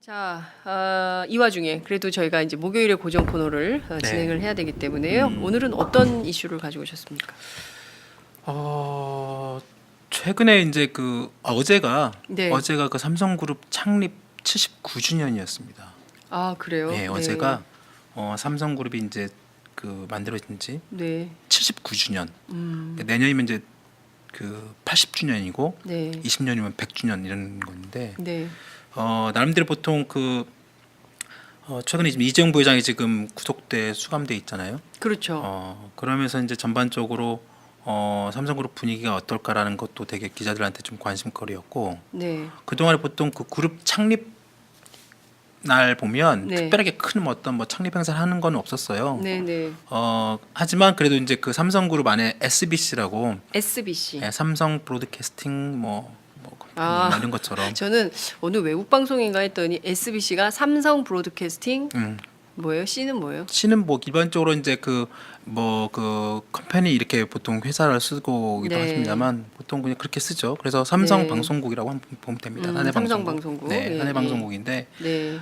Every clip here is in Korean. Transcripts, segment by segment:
자, 이 와중에 그래도 저희가 이제 목요일에 고정 코너를 진행을 해야 되기 때문에요. 오늘은 어떤 이슈를 가지고 오셨습니까? 최근에 이제 어제가 네. 그 삼성그룹 창립 79주년이었습니다. 아, 그래요? 네, 어제가 삼성그룹이 이제 만들어진 지 네. 79주년. 내년이면 이제 80주년이고 네. 20년이면 100주년 이런 건데 네. 나름대로 보통 최근에 지금 이재용 부회장이 지금 구속돼 수감돼 있잖아요. 그렇죠. 그러면서 이제 전반적으로 삼성그룹 분위기가 어떨까라는 것도 되게 기자들한테 좀 관심거리였고, 네. 그동안에 보통 그 그룹 창립 날 보면 네. 특별하게 큰 어떤 창립 행사를 하는 건 없었어요. 네, 네. 하지만 그래도 이제 그 삼성그룹 안에 SBC라고 SBC. 삼성 브로드캐스팅 이런 것처럼 저는 어느 외국 방송인가 했더니 SBC가 삼성 브로드캐스팅 뭐예요? C는 뭐예요? C는 기본적으로 이제 컴퍼니 이렇게 보통 회사를 쓰고기도 네. 하십니다만 보통 그냥 그렇게 쓰죠. 그래서 삼성 네. 방송국이라고 한번 보면 됩니다. 삼성 방송국. 네, 예, 한해 예. 방송국인데 네.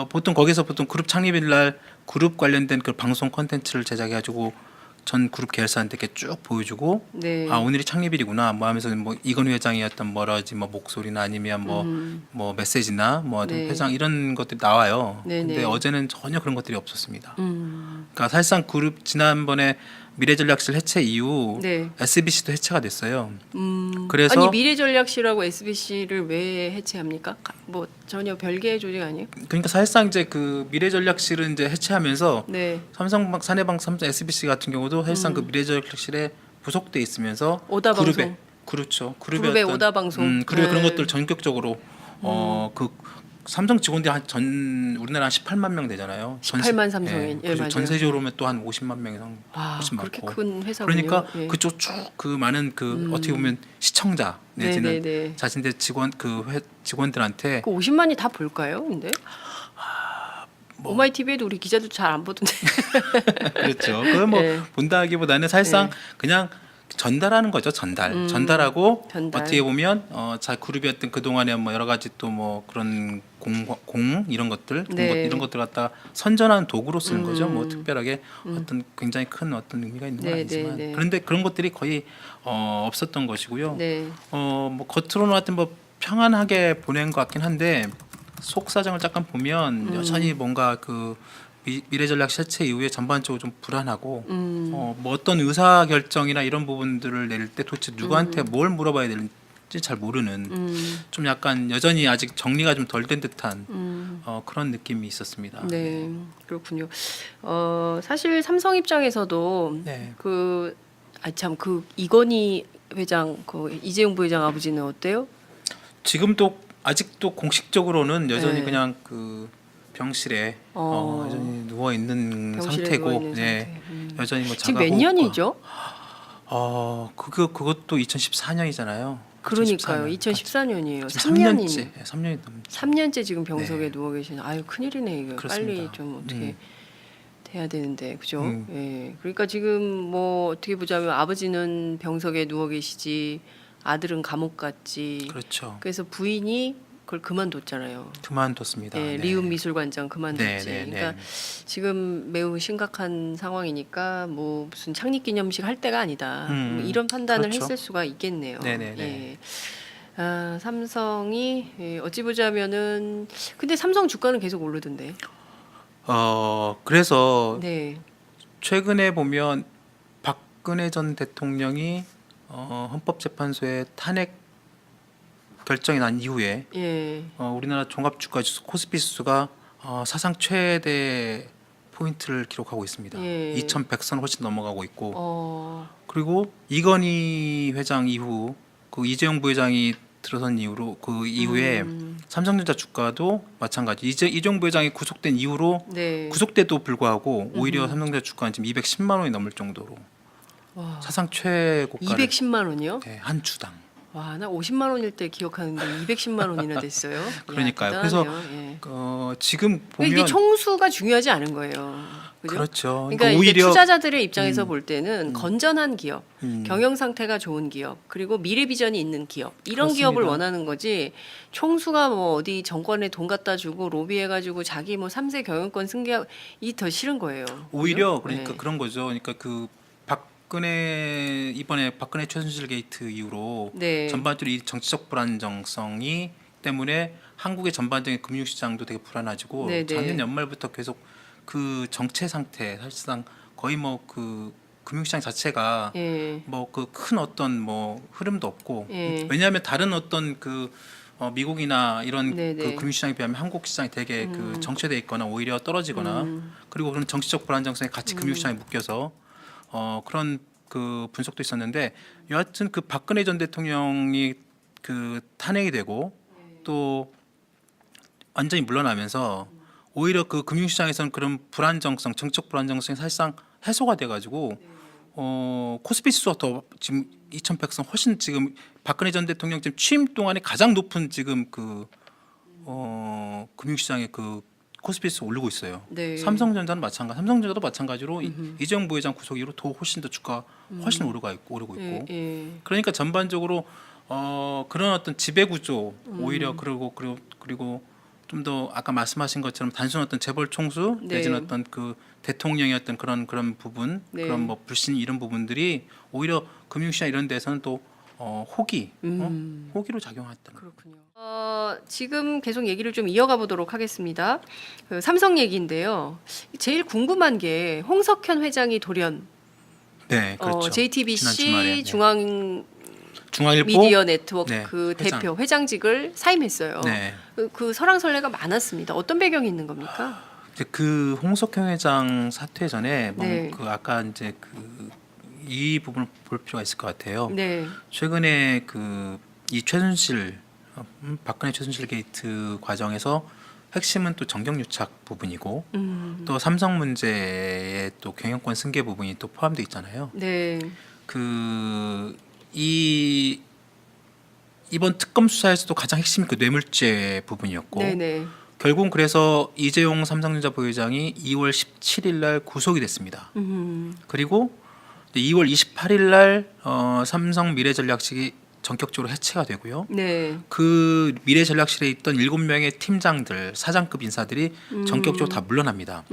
보통 거기서 보통 그룹 창립일 날 그룹 관련된 그 방송 콘텐츠를 제작해가지고 전 그룹 계열사한테 이렇게 쭉 보여주고 네. 오늘이 창립일이구나 하면서 이건희 회장이 어떤 목소리나 아니면 메시지나 네. 회장 이런 것들이 나와요. 네, 근데 네. 어제는 전혀 그런 것들이 없었습니다. 그러니까 사실상 그룹 지난번에 미래전략실 해체 이후 네. SBC도 해체가 됐어요. 그래서 아니 미래전략실하고 SBC를 왜 해체합니까? 전혀 별개의 조직 아니에요? 그러니까 사실상 이제 그 미래전략실은 이제 해체하면서 네. 삼성 SBC 같은 경우도 사실상 그 미래전략실에 부속돼 있으면서 오다방송. 그룹에 그렇죠. 그룹의 오다방송. 그룹의 그런 네. 것들 전격적으로 삼성 직원들이 우리나라 한 18만 명 되잖아요. 18만 삼성인. 예, 그리고 맞아요. 전세적으로 하면 또 한 50만 명 이상 훨씬 그렇게 많고. 큰 회사군요. 그러니까 예. 그쪽 쭉 많은 어떻게 보면 시청자 내지는 네네네. 자신들 직원들한테 그 50만이 다 볼까요? 근데 오마이TV에도 우리 기자들 잘 안 보던데. 그렇죠. 그걸 네. 본다기보다는 사실상 네. 그냥 전달하는 거죠. 전달하고 전달. 어떻게 보면 그룹이었던 그 동안에 여러 가지 또 그런 공 이런 것들 네. 이런 것들 갖다 선전하는 도구로 쓰는 거죠. 특별하게 어떤 굉장히 큰 어떤 의미가 있는 건 네, 아니지만 네, 네. 그런데 그런 것들이 거의 없었던 것이고요. 네. 겉으로는 하여튼 평안하게 보낸 것 같긴 한데 속 사정을 잠깐 보면 여전히 뭔가 미래전략 실체 이후에 전반적으로 좀 불안하고 어떤 의사 결정이나 이런 부분들을 내릴 때 도대체 누구한테 뭘 물어봐야 되는지 잘 모르는 좀 약간 여전히 아직 정리가 좀 덜 된 듯한 그런 느낌이 있었습니다. 네. 그렇군요. 사실 삼성 입장에서도 네. 이건희 회장, 이재용 부회장 아버지는 어때요? 지금도 아직도 공식적으로는 여전히 네. 그냥 병실에 여전히 누워 있는 병실에 상태고, 누워 있는 네. 상태. 여전히 지금 몇 년이죠? 그것도 2014년이잖아요. 그러니까요. 2014년이에요. 3년째, 3년이 넘. 3년째 지금 병석에 네. 누워 계시는. 아유 큰일이네 이거. 그렇습니다. 빨리 좀 어떻게 돼야 되는데 그죠? 음. 예. 그러니까 지금 어떻게 보자면 아버지는 병석에 누워 계시지 아들은 감옥 갔지. 그렇죠. 그래서 부인이 그걸 그만뒀잖아요. 그만뒀습니다. 예, 네. 리움 미술관장 그만뒀지. 네, 네, 네. 그러니까 지금 매우 심각한 상황이니까 무슨 창립기념식 할 때가 아니다. 이런 판단을 그렇죠. 했을 수가 있겠네요. 네, 네, 네. 예. 삼성이 어찌 보자면은 근데 삼성 주가는 계속 오르던데. 그래서 네. 최근에 보면 박근혜 전 대통령이 헌법재판소에 탄핵 결정이 난 이후에 예. 우리나라 종합주가지수 코스피 지수가 사상 최대 포인트를 기록하고 있습니다. 예. 2,100선 훨씬 넘어가고 있고 그리고 이건희 회장 이후 이재용 부회장이 들어선 이후로 이후에 삼성전자 주가도 마찬가지. 이재용 부회장이 구속된 이후로 네. 구속돼도 불구하고 오히려 삼성전자 주가는 지금 210만 원이 넘을 정도로 와. 사상 최고가를 210만 원이요? 네, 한 주당. 와, 나 50만 원일 때 기억하는데 210만 원이나 됐어요. 야, 그러니까요. 대단하네요. 예. 지금 이게 보면 총수가 중요하지 않은 거예요. 그죠? 그렇죠. 그러니까 이제 오히려 투자자들의 입장에서 볼 때는 건전한 기업, 음. 경영 상태가 좋은 기업, 그리고 미래 비전이 있는 기업 이런 그렇습니다. 기업을 원하는 거지. 총수가 뭐 어디 정권에 돈 갖다 주고 로비해가지고 자기 뭐 3세 경영권 승계 이 더 싫은 거예요. 오히려 그죠? 그러니까 네. 그런 거죠. 그러니까 그 이번에 박근혜 최순실 게이트 이후로 네. 전반적으로 이 정치적 불안정성이 때문에 한국의 전반적인 금융시장도 되게 불안해지고 네, 네. 작년 연말부터 계속 그 정체 상태 사실상 거의 뭐 그 금융시장 자체가 예. 뭐 그 큰 어떤 뭐 흐름도 없고 예. 왜냐하면 다른 어떤 미국이나 이런 네, 그 네. 금융시장에 비하면 한국 시장이 되게 그 정체돼 있거나 오히려 떨어지거나 그리고 그런 정치적 불안정성이 같이 금융시장에 묶여서 그런 그 분석도 있었는데 여하튼 그 박근혜 전 대통령이 그 탄핵이 되고 또 완전히 물러나면서 오히려 그 금융시장에서는 그런 불안정성, 정책 불안정성이 사실상 해소가 돼가지고 코스피 지수가 더 지금 2,100선 훨씬 지금 박근혜 전 대통령 지금 취임 동안에 가장 높은 지금 그 금융시장의 그 코스피 지수 오르고 있어요. 네. 삼성전자는 마찬가지, 삼성전자도 마찬가지로 이재용 부회장 구속 이후로 더 훨씬 더 주가 훨씬 오르고 있고. 예. 예. 그러니까 전반적으로 그런 어떤 지배 구조 오히려 그리고 좀 더 아까 말씀하신 것처럼 단순 어떤 재벌 총수 네. 내지는 어떤 그 대통령의 어떤 그런 부분 네. 그런 뭐 불신 이런 부분들이 오히려 금융시장 이런 데서는 또 호기로 작용했다는 거예요. 그렇군요. 지금 계속 얘기를 좀 이어가 보도록 하겠습니다. 그 삼성 얘기인데요. 제일 궁금한 게 홍석현 회장이 돌연 네, 그렇죠. 지난 JTBC 주말에, 네. 중앙일보 미디어 네트워크 네, 대표 회장직을 사임했어요. 네. 그 설왕설래가 많았습니다. 어떤 배경이 있는 겁니까? 이제 그 홍석현 회장 사퇴 전에 네. 그 아까 이제 이 부분을 볼 필요가 있을 것 같아요. 네. 최근에 이 최순실 박근혜 최순실 게이트 과정에서 핵심은 또 정경유착 부분이고 또 삼성 문제의 또 경영권 승계 부분이 또 포함되어 있잖아요. 네. 이번 특검 수사에서도 가장 핵심이 그 뇌물죄 부분이었고 네네. 결국은 그래서 이재용 삼성전자 부회장이 2월 17일 날 구속이 됐습니다. 그리고 2월 28일 날 삼성 미래전략실이 전격적으로 해체가 되고요. 네. 그 미래전략실에 있던 7명의 팀장들, 사장급 인사들이 전격적으로 다 물러납니다.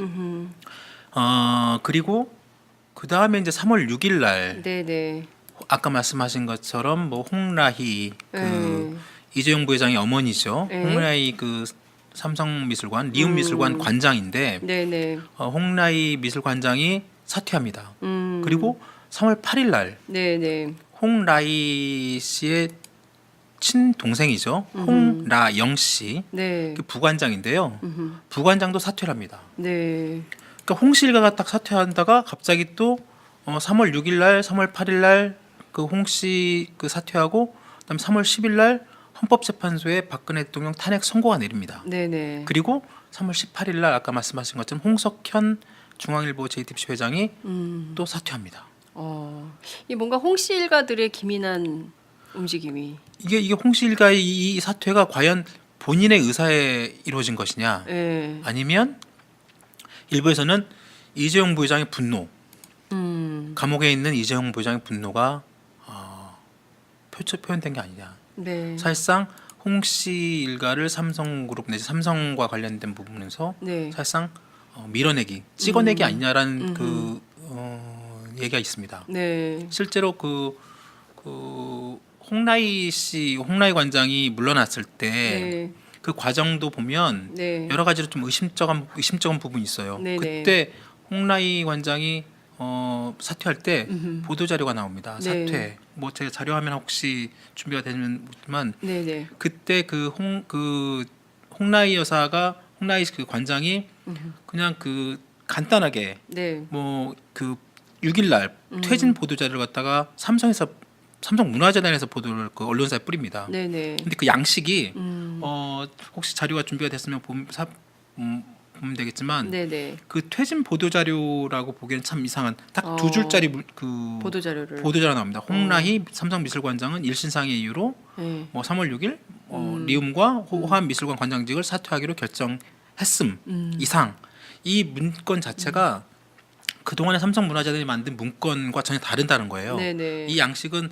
그리고 그 다음에 이제 3월 6일 날 네네. 아까 말씀하신 것처럼 뭐 홍라희 이재용 부회장의 어머니죠. 네. 홍라희 그 삼성미술관, 리움미술관 관장인데 네네. 홍라희 미술관장이 사퇴합니다. 그리고 3월 8일 날 네네. 홍라희 씨의 친동생이죠. 홍라영 씨, 네. 그 부관장인데요. 부관장도 사퇴를 합니다. 네. 그러니까 홍씨 일가가 딱 사퇴한다가 갑자기 또 3월 6일 날, 3월 8일 날 그 홍씨 그 사퇴하고 그다음 3월 10일 날 헌법재판소에 박근혜 대통령 탄핵 선고가 내립니다. 네네. 그리고 3월 18일 날 아까 말씀하신 것처럼 홍석현 중앙일보 JTBC 회장이 또 사퇴합니다. 이 뭔가 홍씨 일가들의 기민한 움직임이. 이게 홍씨 일가의 이 사퇴가 과연 본인의 의사에 이루어진 것이냐, 네. 아니면 일부에서는 이재용 부회장의 분노, 감옥에 있는 이재용 부회장의 분노가 표현된 게 아니냐. 네. 사실상 홍씨 일가를 삼성그룹 내지 삼성과 관련된 부분에서 네. 사실상 밀어내기, 찍어내기 아니냐라는 얘기가 있습니다. 네. 실제로 홍라희 관장이 물러났을 때 네. 그 과정도 보면 네. 여러 가지로 좀 의심쩍은 부분이 있어요. 네네. 그때 홍라희 관장이 사퇴할 때 보도 자료가 나옵니다. 네. 사퇴. 뭐 제가 자료화면 혹시 준비가 되면 묻지만 네네. 그때 홍라희 여사가 홍라희 그 관장이 그냥 간단하게 네. 뭐 6일 날 퇴진 보도 자료를 갖다가 삼성 문화재단에서 보도를 그 언론사에 뿌립니다. 네네. 근데 그 양식이 혹시 자료가 준비가 됐으면 보면 되겠지만 네네. 그 퇴진 보도 자료라고 보기에는 참 이상한 딱 두 어. 줄짜리 보도 자료를. 보도 자료 나옵니다. 홍라희 삼성미술관장은 일신상의 이유로 네. 뭐 3월 6일 리움과 호암미술관 관장직을 사퇴하기로 결정했음 이상 이 문건 자체가 그동안에 삼성문화재단이 만든 문건과 전혀 다르다는 거예요. 네네. 이 양식은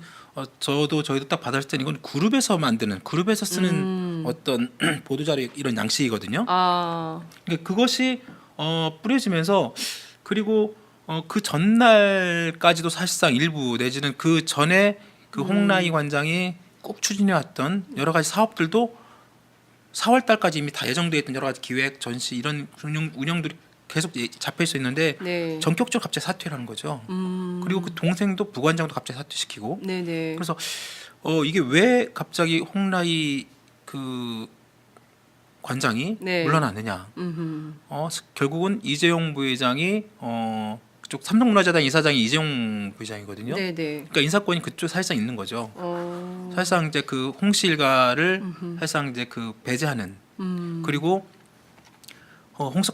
저희도 딱 받았을 때는 이건 그룹에서 만드는 그룹에서 쓰는 어떤 보도 자료 이런 양식이거든요. 아. 그러니까 그것이 뿌려지면서 그리고 그 전날까지도 사실상 일부 내지는 그 전에 그 홍라희 관장이 꼭 추진해왔던 여러 가지 사업들도 4월 달까지 이미 다 예정돼 있던 여러 가지 기획, 전시 이런 운영들이 계속 잡혀 있어 있는데 네. 전격적으로 갑자기 사퇴를 하는 거죠. 그리고 그 동생도 부관장도 갑자기 사퇴시키고. 네네. 그래서 이게 왜 갑자기 홍라희 그 관장이 네. 물러났느냐? 음흠. 결국은 이재용 부회장이 그쪽 삼성문화재단 이사장이 이재용 부회장이거든요. 네네. 그러니까 인사권이 그쪽 사실상 있는 거죠. 어. 사실상 이제 그 홍씨 일가를 사실상 이제 그 배제하는 그리고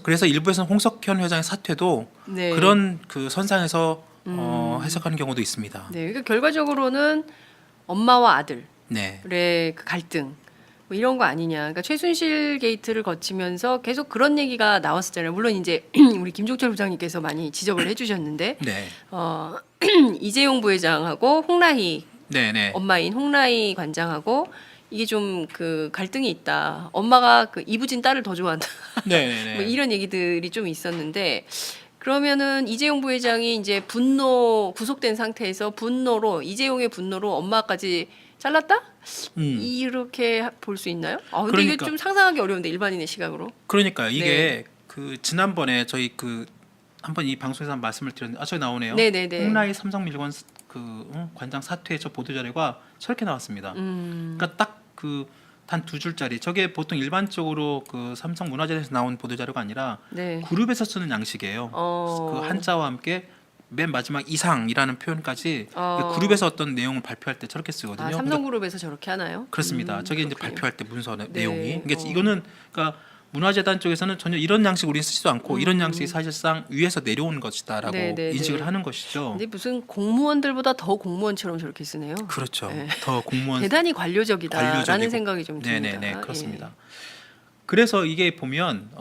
그래서 일부에서는 홍석현 회장의 사퇴도 네. 그런 그 선상에서 해석하는 경우도 있습니다. 네. 그러니까 결과적으로는 엄마와 아들의 네, 그 갈등 뭐 이런 거 아니냐. 그러니까 최순실 게이트를 거치면서 계속 그런 얘기가 나왔었잖아요. 물론 이제 우리 김종철 부장님께서 많이 지적을 해주셨는데 네, 이재용 부회장하고 홍라희 네, 네, 엄마인 홍라희 관장하고 이게 좀 그 갈등이 있다. 엄마가 그 이부진 딸을 더 좋아한다. 네, 네, 네. 뭐 이런 얘기들이 좀 있었는데 그러면은 이재용 부회장이 이제 분노 구속된 상태에서 분노로 이재용의 분노로 엄마까지 잘랐다? 이렇게 볼 수 있나요? 근데 이게 그러니까. 좀 상상하기 어려운데 일반인의 시각으로. 그러니까 이게 네. 그 지난번에 저희 그 한번 이 방송에서 한번 말씀을 드렸는데 저기 나오네요. 네네네. 홍라희 삼성미술관 관장 사퇴 저 보도 자료가 저렇게 나왔습니다. 그러니까 딱 그 단 두 줄짜리 저게 보통 일반적으로 그 삼성문화재단에서 나온 보도 자료가 아니라 네. 그룹에서 쓰는 양식이에요. 그 한자와 함께 맨 마지막 이상이라는 표현까지 그룹에서 어떤 내용을 발표할 때 저렇게 쓰거든요. 삼성그룹에서 저렇게 하나요? 그렇습니다. 저게 이제 그렇군요. 발표할 때 문서 네. 내용이. 그러니까 이거는 그러니까 문화재단 쪽에서는 전혀 이런 양식 우리는 쓰지도 않고 이런 양식이 사실상 위에서 내려온 것이다라고 네. 인식을 하는 것이죠. 근데 무슨 공무원들보다 더 공무원처럼 저렇게 쓰네요. 그렇죠. 네. 더 공무원 대단히 관료적이다라는 관료적이고. 생각이 좀 듭니다. 네네네 예. 그렇습니다. 그래서 이게 보면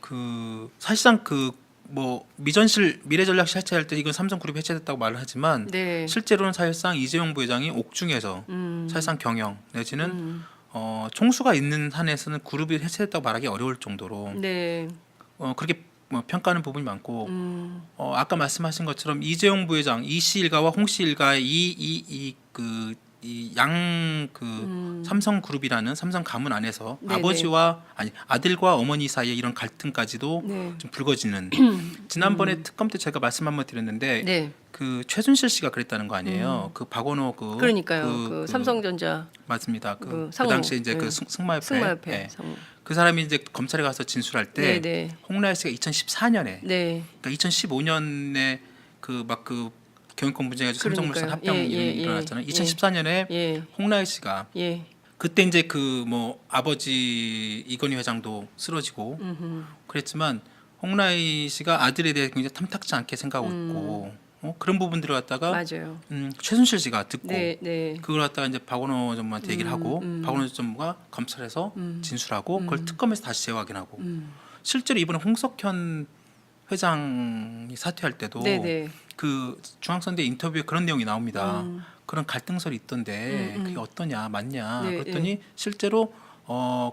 그 사실상 그 뭐 미래전략 해체할 때 이건 삼성그룹 해체됐다고 말을 하지만 네. 실제로는 사실상 이재용 부회장이 옥중에서 사실상 경영 내지는 총수가 있는 한에서는 그룹이 해체됐다고 말하기 어려울 정도로 네. 그렇게 뭐 평가하는 부분이 많고 아까 말씀하신 것처럼 이재용 부회장 이씨 일가와 홍씨 일가의 삼성그룹이라는 삼성 가문 안에서 네네. 아들과 어머니 사이에 이런 갈등까지도 네. 좀 불거지는 지난번에 특검 때 제가 말씀 한번 드렸는데 네. 그 최순실 씨가 그랬다는 거 아니에요. 그 박원호 그러니까요. 그 삼성전자 맞습니다. 그 상무. 당시에 이제 네. 그 승마협회 승마협회 네. 상무. 그 사람이 이제 검찰에 가서 진술할 때 네네. 홍라희 씨가 2014년에 네. 그러니까 2015년에 그 경영권 분쟁해서 삼성물산 그러니까요. 합병 일이 일어났잖아요. 2014년에 예. 홍라희 씨가 예. 그때 이제 그 뭐 아버지 이건희 회장도 쓰러지고 그랬지만 홍라희 씨가 아들에 대해 굉장히 탐탁지 않게 생각하고 있고 그런 부분들을 갖다가 맞아요. 최순실 씨가 듣고 네. 네. 그걸 갖다가 이제 박원호 전무한테 얘기를 하고 박원호 전무가 검찰에서 진술하고 그걸 특검에서 다시 재확인하고 실제로 이번에 홍석현 회장이 사퇴할 때도 네네. 그 중앙선대 인터뷰에 그런 내용이 나옵니다. 그런 갈등설이 있던데 그게 어떠냐 맞냐 네, 그랬더니 실제로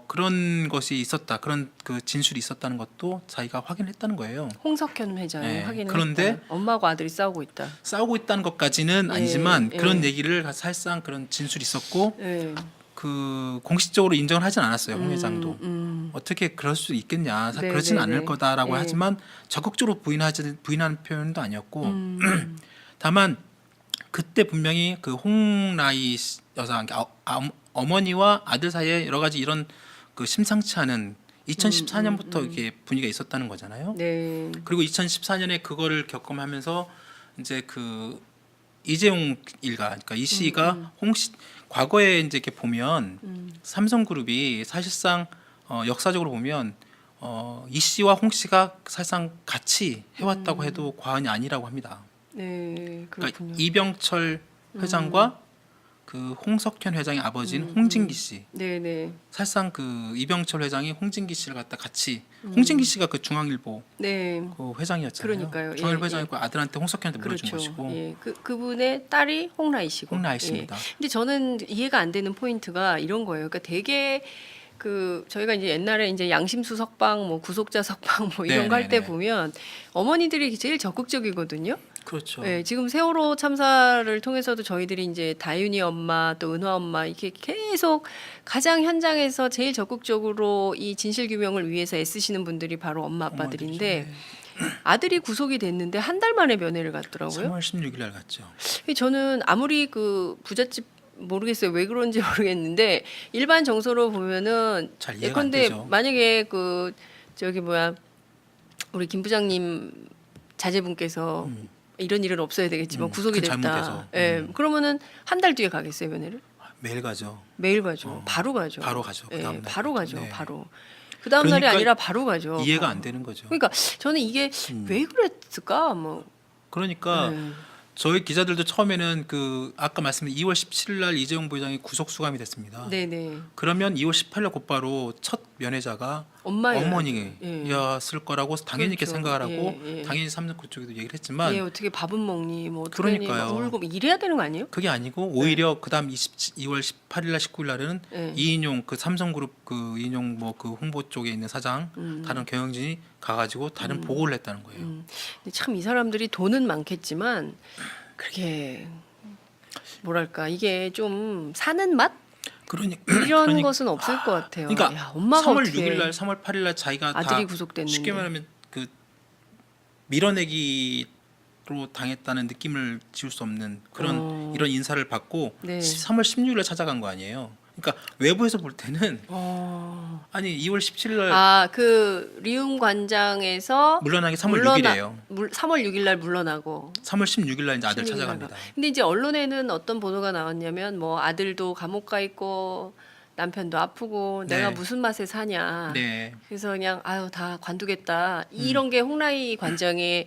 그런 것이 있었다 그런 그 진술이 있었다는 것도 자기가 확인했다는 거예요. 홍석현 회장이 네. 확인을 그런데 했다. 엄마하고 아들이 싸우고 있다. 싸우고 있다는 것까지는 예, 아니지만 예. 그런 얘기를 사실상 그런 진술이 있었고 네. 그 공식적으로 인정을 하진 않았어요. 홍 회장도 어떻게 그럴 수 있겠냐 네, 그렇진 네, 않을 네. 거다라고 네. 하지만 적극적으로 부인하는 표현도 아니었고 다만 그때 분명히 그 홍라희 여사 어머니와 아들 사이에 여러 가지 이런 그 심상치 않은 2014년부터 이게 분위기가 있었다는 거잖아요. 네. 그리고 2014년에 그거를 겪음하면서 이제 그 이재용 일가 그러니까 이 씨가 홍씨 과거에 이제 이렇게 보면 삼성그룹이 사실상 역사적으로 보면 이 씨와 홍 씨가 사실상 같이 해왔다고 해도 과언이 아니라고 합니다. 네, 그렇군요. 그러니까 이병철 회장과 그 홍석현 회장의 아버지인 홍진기 씨. 네네. 사실상 그 이병철 회장이 홍진기 씨를 갖다 같이 홍진기 씨가 그 중앙일보 네. 그 회장이었잖아요. 그러니까요. 중앙일보 예, 회장이고 아들한테 홍석현한테 물어준 그렇죠. 것이고 예, 그분의 딸이 홍라희 씨고. 홍라희 씨입니다. 예. 근데 저는 이해가 안 되는 포인트가 이런 거예요. 그러니까 되게 그 저희가 이제 옛날에 이제 양심수 석방, 뭐 구속자 석방 뭐 이런 거 할 때 네네네. 보면 어머니들이 제일 적극적이거든요. 그렇죠. 네, 지금 세월호 참사를 통해서도 저희들이 이제 다윤이 엄마 또 은화 엄마 이렇게 계속 가장 현장에서 제일 적극적으로 이 진실 규명을 위해서 애쓰시는 분들이 바로 엄마 아빠들인데 아들이 구속이 됐는데 한 달 만에 면회를 갔더라고요. 3월 16일 날 갔죠. 저는 아무리 그 부잣집 모르겠어요. 왜 그런지 모르겠는데 일반 정서로 보면은 잘 이해가 안 예컨대 되죠. 만약에 그 저기 뭐야 우리 김 부장님 자제분께서 이런 일은 없어야 되겠지만 구속이 큰 됐다. 잘못해서. 예. 그러면은 한 달 뒤에 가겠어요 면회를? 매일 가죠. 매일 가죠. 바로 가죠. 바로 가죠. 예, 그다음 날. 바로 가죠. 네. 바로. 그 다음 날이 그러니까 아니라 바로 가죠. 이해가 바로. 안 되는 거죠. 그러니까 저는 이게 왜 그랬을까? 뭐. 그러니까 네. 저희 기자들도 처음에는 그 아까 말씀드린 2월 17일 날 이재용 부회장이 구속 수감이 됐습니다. 네네. 그러면 2월 18일 날 곧바로 첫 면회자가 엄마예요. 어머니였을 거라고 당연히 이렇게 그렇죠. 생각을 하고 예, 예. 당연히 삼성그 쪽에도 얘기를 했지만 얘 어떻게 밥은 먹니? 뭐 어떻게 하니? 그러니까요. 막 울고 이래야 되는 거 아니에요? 그게 아니고 오히려 그다음 2월 18일 날 19일 날에는 네. 이인용 그 삼성그룹 그 이인용 뭐 그 홍보 쪽에 있는 사장 다른 경영진이 가가지고 다른 보고를 했다는 거예요. 근데 참 이 사람들이 돈은 많겠지만 그게 뭐랄까 이게 좀 사는 맛 이런 것은 없을 것 같아요. 그러니까 야, 엄마가 3월 어떻게 6일 날 3월 8일 날 자기가 아들이 다 구속됐는데. 쉽게 말하면 그 밀어내기로 당했다는 느낌을 지울 수 없는 그런 이런 인사를 받고 네. 3월 16일 날 찾아간 거 아니에요. 그러니까 외부에서 볼 때는 아니 2월 17일 날 그 리움 관장에서 물러나기 3월 6일이에요. 3월 6일 날 물러나고 3월 16일 날 이제 아들 16일 날 찾아갑니다. 근데 이제 언론에는 어떤 보도가 나왔냐면 뭐 아들도 감옥 가 있고 남편도 아프고 네. 내가 무슨 맛에 사냐. 네. 그래서 그냥 아유 다 관두겠다. 이런 게 홍라희 관장의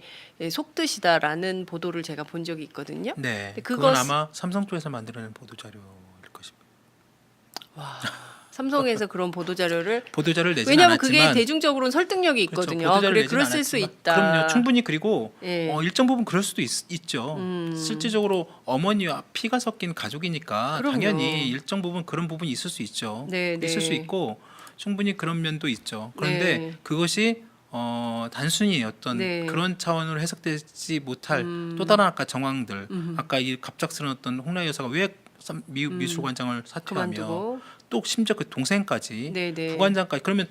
속뜻이다라는 보도를 제가 본 적이 있거든요. 네. 근데 그건 아마 삼성 쪽에서 만들어낸 보도 자료일 것입니다. 와. 삼성에서 그런 보도 자료를 보도 자료를 내지 왜냐하면 않았지만 그게 대중적으로는 설득력이 있거든요. 그렇죠. 보도 자료를 그래 내지는 그랬을 수 않았지만 있다. 그럼요. 충분히 그리고 예. 일정 부분 그럴 수도 있죠. 실질적으로 어머니와 피가 섞인 가족이니까 그럼요. 당연히 일정 부분 그런 부분이 있을 수 있죠. 네, 있을 네. 수 있고 충분히 그런 면도 있죠. 그런데 네. 그것이 단순히 어떤 네. 그런 차원으로 해석되지 못할 또 다른 아까 정황들, 아까 이 갑작스러운 어떤 홍라희 여사가 왜 미술관장을 사퇴하며 그만두고 또 심지어 그 동생까지 네, 네. 부관장까지 그러면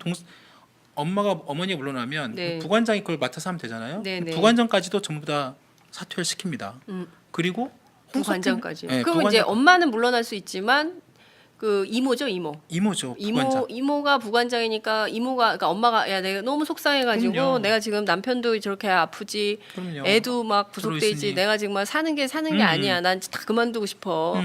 어머니가 물러나면 네. 부관장이 그걸 맡아서 하면 되잖아요. 네, 네. 부관장까지도 전부 다 사퇴를 시킵니다. 그리고 부관장까지. 네, 그럼 이제 엄마는 물러날 수 있지만 그 이모죠 이모죠. 부관장. 이모가 부관장이니까 이모가 그러니까 엄마가 야 내가 너무 속상해가지고 그럼요. 내가 지금 남편도 저렇게 아프지 그럼요. 애도 막 구속돼있지 들어있으니. 내가 지금 사는 게 아니야 난 다 그만두고 싶어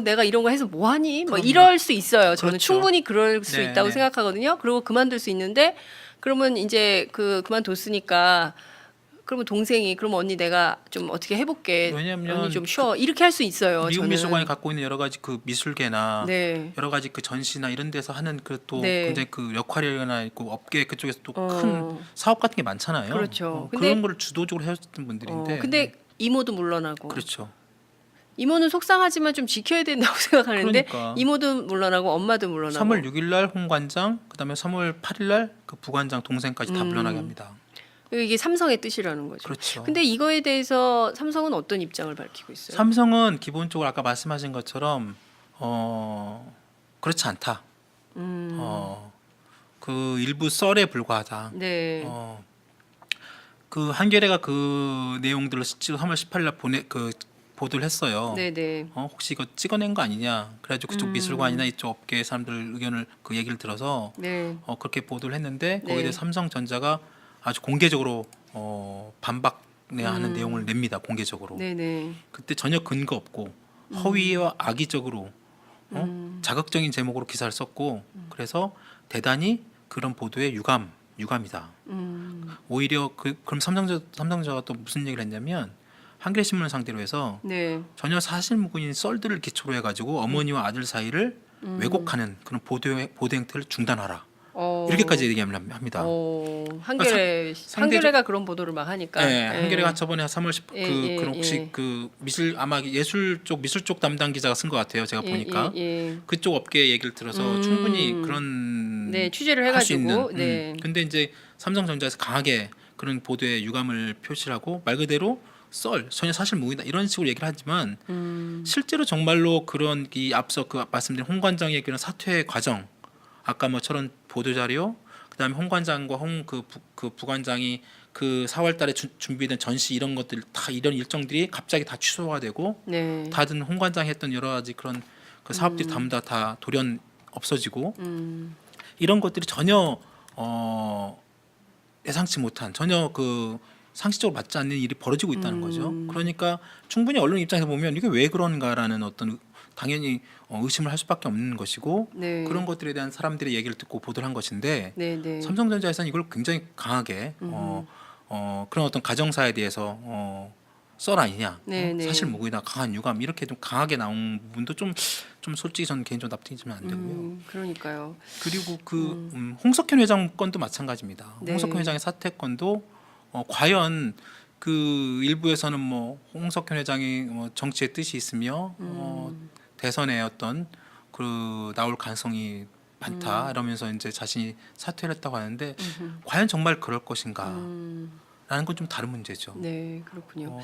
내가 이런 거 해서 뭐하니 뭐 그럼요. 이럴 수 있어요 저는 그렇죠. 충분히 그럴 수 네, 있다고 네. 생각하거든요 그리고 그만둘 수 있는데 그러면 이제 그만뒀으니까 그러면 동생이 그럼 언니 내가 좀 어떻게 해볼게 왜냐면 언니 좀 쉬어 이렇게 할 수 있어요 미국 저는. 미술관이 갖고 있는 여러 가지 그 미술계나 네. 여러 가지 그 전시나 이런 데서 하는 그 또 네. 굉장히 그 역할이나 있고 업계 그쪽에서 또 큰 사업 같은 게 많잖아요. 그렇죠. 근데- 그런 거를 주도적으로 해줬던 분들인데. 근데 이모도 물러나고 그렇죠. 이모는 속상하지만 좀 지켜야 된다고 생각하는데 그러니까. 이모도 물러나고 엄마도 물러나고 3월 6일 날 홍관장, 그다음에 3월 8일 날 그 부관장 동생까지 다 물러나게 합니다. 이게 삼성의 뜻이라는 거죠. 그렇죠. 근데 이거에 대해서 삼성은 어떤 입장을 밝히고 있어요? 삼성은 기본적으로 아까 말씀하신 것처럼 그렇지 않다. 그 일부 썰에 불과하다. 네. 그 한겨레가 그 내용들을 3월 18일 날 보도를 했어요. 네네. 혹시 이거 찍어낸 거 아니냐? 그래가지고 그쪽 미술관이나 이쪽 업계 사람들 의견을 그 얘기를 들어서 네. 그렇게 보도를 했는데 거기에 네. 대해 삼성전자가 아주 공개적으로 반박하는 내용을 냅니다. 공개적으로. 네네. 그때 전혀 근거 없고 허위와 악의적으로 자극적인 제목으로 기사를 썼고 그래서 대단히 그런 보도에 유감이다. 오히려 그럼 삼성전자가 또 무슨 얘기를 했냐면 한겨레 신문을 상대로 해서 네. 전혀 사실무근인 썰들을 기초로 해가지고 어머니와 아들 사이를 왜곡하는 그런 보도 행태를 중단하라. 이렇게까지 얘기를 합니다. 한겨레가 그런 보도를 막 하니까. 네, 한겨레가 저번에 3월 10 그런 혹시 예. 그 아마 미술 쪽 담당 기자가 쓴 것 같아요. 제가 보니까 그쪽 업계 얘기를 들어서 충분히 그런 네, 취재를 할 수 있는. 해가지고. 네. 근데 이제 삼성전자에서 강하게 그런 보도에 유감을 표시하고 말 그대로 전혀 사실 무근이다 이런 식으로 얘기를 하지만 실제로 정말로 그런 이 앞서 그 말씀드린 홍 관장의 그런 사퇴 과정 아까 뭐처럼 보도 자료 그다음에 홍 관장과 그 부관장이 그 4월달에 준비된 전시 이런 것들 다 이런 일정들이 갑자기 다 취소가 되고 네. 다른 홍 관장이 했던 여러 가지 그런 그 사업들이 전부 다 돌연 없어지고 이런 것들이 전혀 예상치 못한 전혀 그 상식적으로 맞지 않는 일이 벌어지고 있다는 거죠. 그러니까 충분히 언론 입장에서 보면 이게 왜 그런가라는 어떤 당연히 의심을 할 수밖에 없는 것이고 네. 그런 것들에 대한 사람들의 얘기를 듣고 보도를 한 것인데 네. 삼성전자에서는 이걸 굉장히 강하게 그런 어떤 가정사에 대해서 썰 아니냐, 네. 사실 무근이다, 강한 유감 이렇게 좀 강하게 나온 부분도 좀 솔직히 저는 개인적으로 납득이 좀 안 되고요. 그러니까요. 그리고 홍석현 회장 건도 마찬가지입니다. 네. 홍석현 회장의 사퇴 건도 과연 그 일부에서는 뭐 홍석현 회장이 뭐 정치의 뜻이 있으며 대선에 어떤 그 나올 가능성이 많다 이러면서 이제 자신이 사퇴를 했다고 하는데 과연 정말 그럴 것인가라는 건 좀 다른 문제죠. 네, 그렇군요.